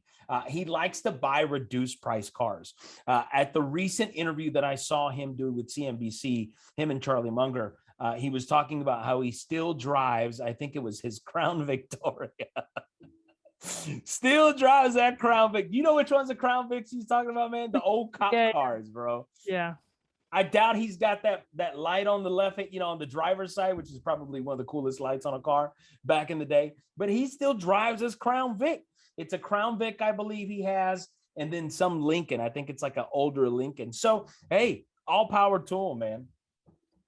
He likes to buy reduced price cars. At the recent interview that I saw him do with CNBC, him and Charlie Munger, he was talking about how he still drives, I think it was his Crown Victoria. Still drives that Crown Vic. You know which one's the Crown Vics he's talking about, man? The old cop Yeah, cars, bro. yeah. I doubt he's got that light on the left, on the driver's side, which is probably one of the coolest lights on a car back in the day. But he still drives his Crown Vic. It's a Crown Vic, I believe he has, and then some Lincoln. I think it's like an older Lincoln. So hey, all power to him, man.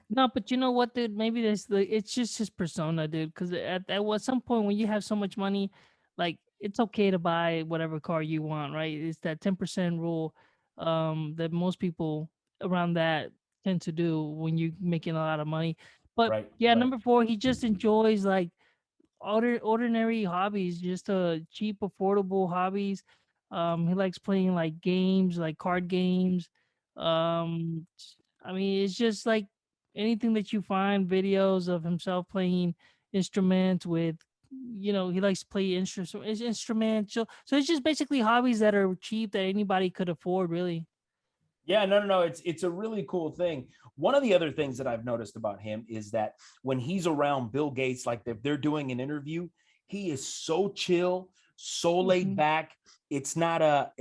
No, but you know what, dude? Maybe it's just his persona, dude. Because at some point when you have so much money, like it's okay to buy whatever car you want, right? It's that 10% rule, that most people around that tend to do when you're making a lot of money. But Right, yeah, right. number four, he just enjoys like ordinary hobbies, just cheap, affordable hobbies. He likes playing like games, like card games. I mean, it's just like anything that you find videos of himself playing instruments with. He likes to play instrumental. So it's just basically hobbies that are cheap that anybody could afford, really. Yeah, no. It's a really cool thing. One of the other things that I've noticed about him is that when he's around Bill Gates, like if they're doing an interview, he is so chill, so laid Hmm. back. It's not a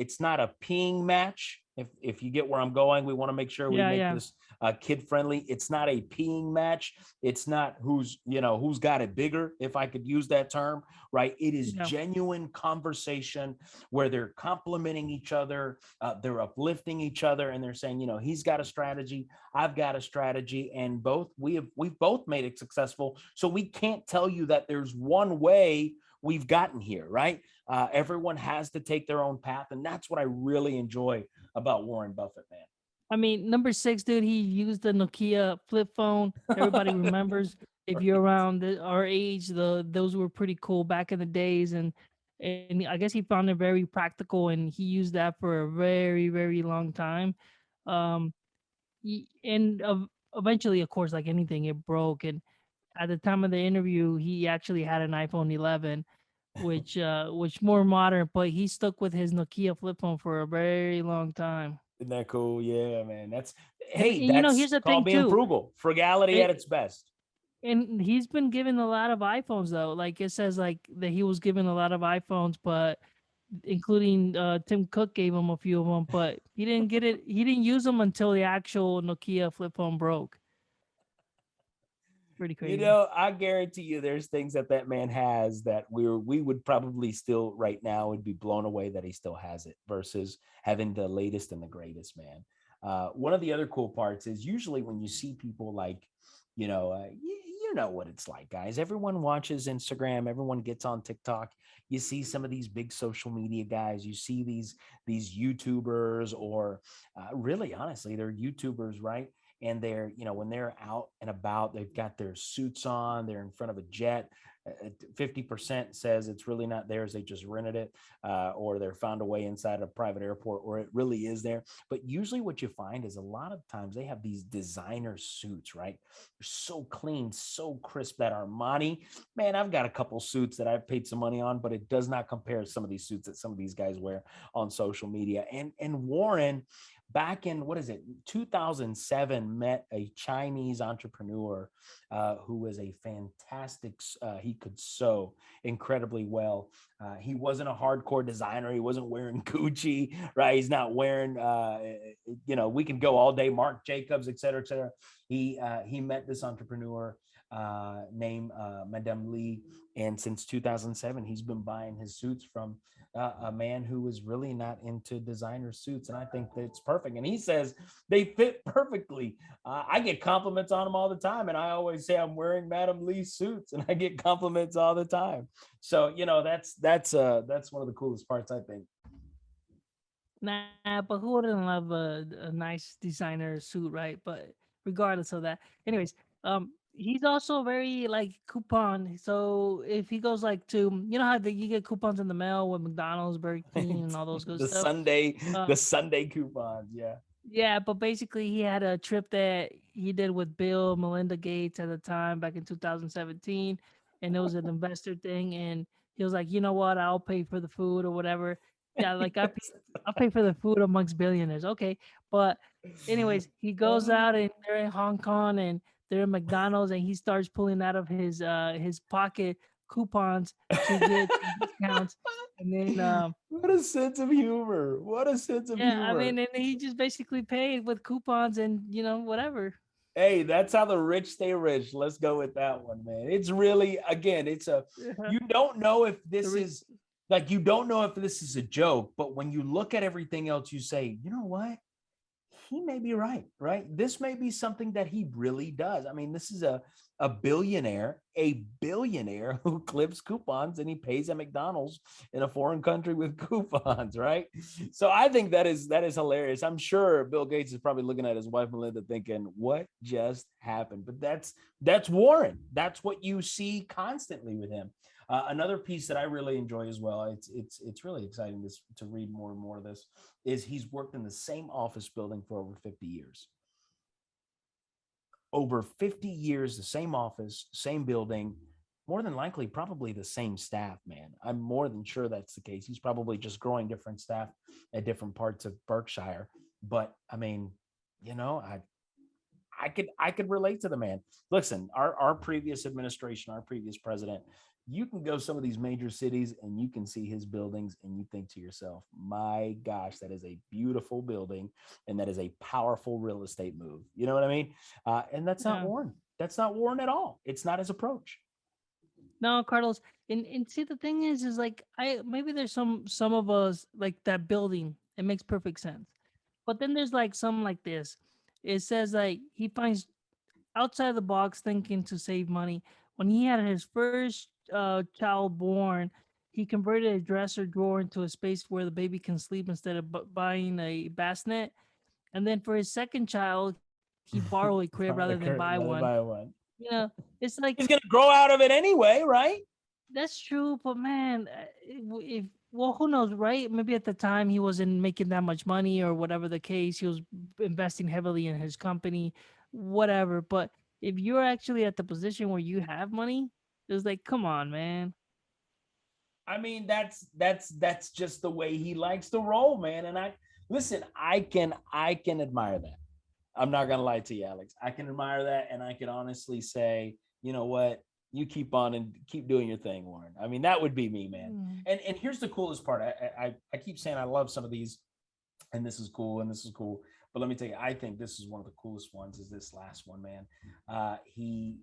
peeing match. If you get where I'm going, we want to make sure we Yeah, make yeah, this kid friendly. It's not a peeing match. It's not who's got it bigger, if I could use that term, right? It is yeah. genuine conversation where they're complimenting each other, they're uplifting each other, and they're saying, he's got a strategy, I've got a strategy, and we've both made it successful. So we can't tell you that there's one way we've gotten here, right? Everyone has to take their own path, and that's what I really enjoy about Warren Buffett, I mean, number six, dude, he used the Nokia flip phone. Everybody man. remembers. If you're Right. around our age, those were pretty cool back in the days, and I guess he found it very practical, and he used that for a very, very long time. Um, eventually, of course, like anything, it broke. And at the time of the interview, he actually had an iPhone 11, which more modern, but he stuck with his Nokia flip phone for a very long time. Isn't that cool? Yeah, man. That's And, hey, and that's here's the called thing being too. frugal. Frugality at its best. And he's been given a lot of iPhones though. Like it says like that he was given a lot of iPhones, but including Tim Cook gave him a few of them, but he didn't use them until the actual Nokia flip phone broke. Pretty crazy. I guarantee you there's things that man has that we would probably still right now would be blown away that he still has it versus having the latest and the greatest, man. One of the other cool parts is usually when you see people like, you know what it's like, guys. Everyone watches Instagram. Everyone gets on TikTok. You see some of these big social media guys. You see these YouTubers, or really, honestly, they're YouTubers, right? And they're when they're out and about, they've got their suits on, they're in front of a jet, 50% says it's really not theirs. They just rented it, or they're found a way inside a private airport, or it really is there. But usually what you find is a lot of times they have these designer suits, right? They're so clean, so crisp. That Armani, man, I've got a couple suits that I've paid some money on, but it does not compare to some of these suits that some of these guys wear on social media. And Warren, back in, what is it, 2007, met a Chinese entrepreneur who was a fantastic, he could sew incredibly well. He wasn't a hardcore designer. He wasn't wearing Gucci, right? He's not wearing, we can go all day, Marc Jacobs, et cetera, et cetera. He met this entrepreneur named Madame Lee. And since 2007, he's been buying his suits from a man who was really not into designer suits. And I think that's perfect. And he says they fit perfectly. I get compliments on them all the time. And I always say I'm wearing Madame Lee suits, and I get compliments all the time. So, that's one of the coolest parts, I think. Nah, but who wouldn't love a nice designer suit, right? But regardless of that, anyways, he's also very like coupon. So if he goes like to, you know how you get coupons in the mail with McDonald's, Burger King, and all those good the stuff. Sunday, Uh, the Sunday coupons. Yeah. yeah, but basically he had a trip that he did with Bill Melinda Gates at the time back in 2017, and it was an investor thing. And he was like, you know what, I'll pay for the food or whatever. Yeah, like I'll pay for the food amongst billionaires. Okay, but anyways, he goes out and they're in Hong Kong and they're in McDonald's and he starts pulling out of his pocket coupons to get some discounts, and then What a sense of humor. What a sense of yeah, I humor. mean, and he just basically paid with coupons and whatever. Hey, that's how the rich stay rich. Let's go with that one, man. It's really, again, Yeah, you don't know if the this re- is like, you don't know if this is a joke, but when you look at everything else, you say, you know what? He may be right, right? This may be something that he really does. I mean, this is a billionaire who clips coupons and he pays at McDonald's in a foreign country with coupons, right? So I think that is hilarious. I'm sure Bill Gates is probably looking at his wife Melinda thinking, what just happened? But that's Warren. That's what you see constantly with him. Another piece that I really enjoy as well, it's really exciting to read more and more of this, is he's worked in the same office building for over 50 years. Over 50 years, the same office, same building, more than likely, probably the same staff, man. I'm more than sure that's the case. He's probably just growing different staff at different parts of Berkshire. But I mean, you know, I could relate to the man. Listen, our previous administration, our previous president, you can go some of these major cities and you can see his buildings and you think to yourself, my gosh, that is a beautiful building and that is a powerful real estate move. You know what I mean? And that's not yeah. Warren. That's not Warren at all. It's not his approach. No, Carlos. And see, the thing is like I maybe there's some of us like that building. It makes perfect sense. But then there's like some like this. It says like he finds outside the box thinking to save money. When he had his first child born, he converted a dresser drawer into a space where the baby can sleep instead of buying a bassinet. And then for his second child, he borrowed a crib rather than buy one. Rather buy one. You know, it's like He's going to grow out of it anyway, right? that's true, but man, if well, who knows, right? Maybe at the time he wasn't making that much money or whatever the case. He was investing heavily in his company, whatever. But if you're actually at the position where you have money, it's like, come on, man. I mean, that's just the way he likes to roll, man. And listen, I can admire that. I'm not gonna lie to you, Alex. I can admire that, and I can honestly say, you know what? You keep on and keep doing your thing, Warren. I mean, that would be me, man. Mm. And here's the coolest part. I keep saying I love some of these, and this is cool, and this is cool. But let me tell you, I think this is one of the coolest ones. Is this last one, man? He,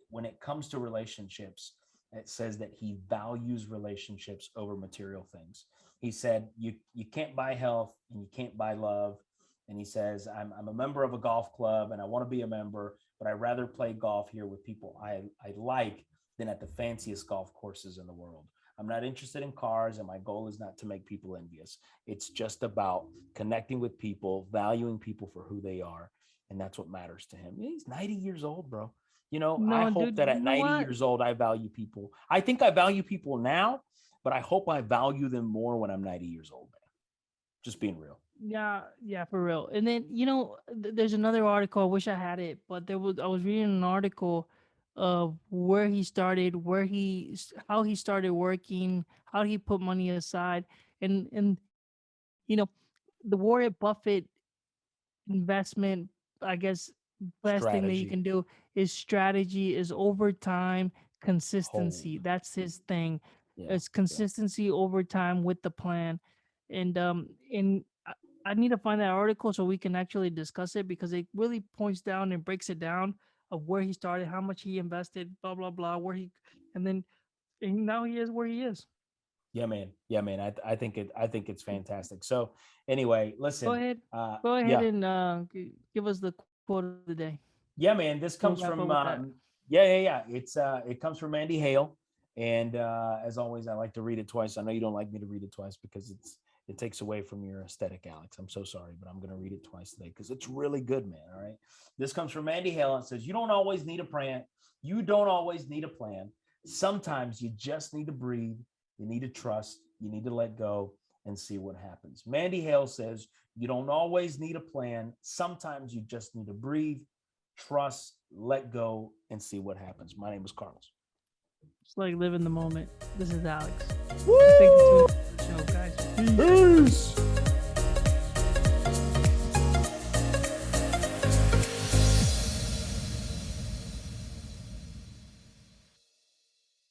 when it comes to relationships, it says that he values relationships over material things. He said, you can't buy health and you can't buy love. And he says, I'm a member of a golf club and I want to be a member, but I'd rather play golf here with people I like than at the fanciest golf courses in the world. I'm not interested in cars, and my goal is not to make people envious. It's just about connecting with people, valuing people for who they are. And that's what matters to him. He's 90 years old, bro. You know, I No, hope dude, that you at know 90 what? years old, I value people. I think I value people now, but I hope I value them more when I'm 90 years old, man. Just being real. Yeah, yeah, for real. And then there's another article. I wish I had it, but I was reading an article of where he started, how he started working, how he put money aside, and you know, the Warren Buffett investment, I guess, best thing that you Strategy. can do is strategy, is over time, Oh, consistency. That's his thing. yeah. It's Yeah. consistency over time with the plan. And I need to find that article so we can actually discuss it, because it really points down and breaks it down of where he started, how much he invested, blah blah blah, and then and now he is where he is. Yeah, man. Yeah, man. I think it's fantastic. So anyway, Go listen, ahead, go ahead yeah. and give us the quote of the day. Yeah, man. This We'll comes wrap up from with that. yeah. It comes from Andy Hale. And as always, I like to read it twice. I know you don't like me to read it twice because it takes away from your aesthetic, Alex. I'm so sorry, but I'm gonna read it twice today because it's really good, man. All right. This comes from Andy Hale and says, you don't always need a plan. You don't always need a plan. Sometimes you just need to breathe. You need to trust. You need to let go and see what happens. Mandy Hale says, you don't always need a plan. Sometimes you just need to breathe, trust, let go, and see what happens. My name is Carlos. Just like live in the moment. This is Alex. Woo! Thank you for tuning in to the show, guys. Peace. Peace.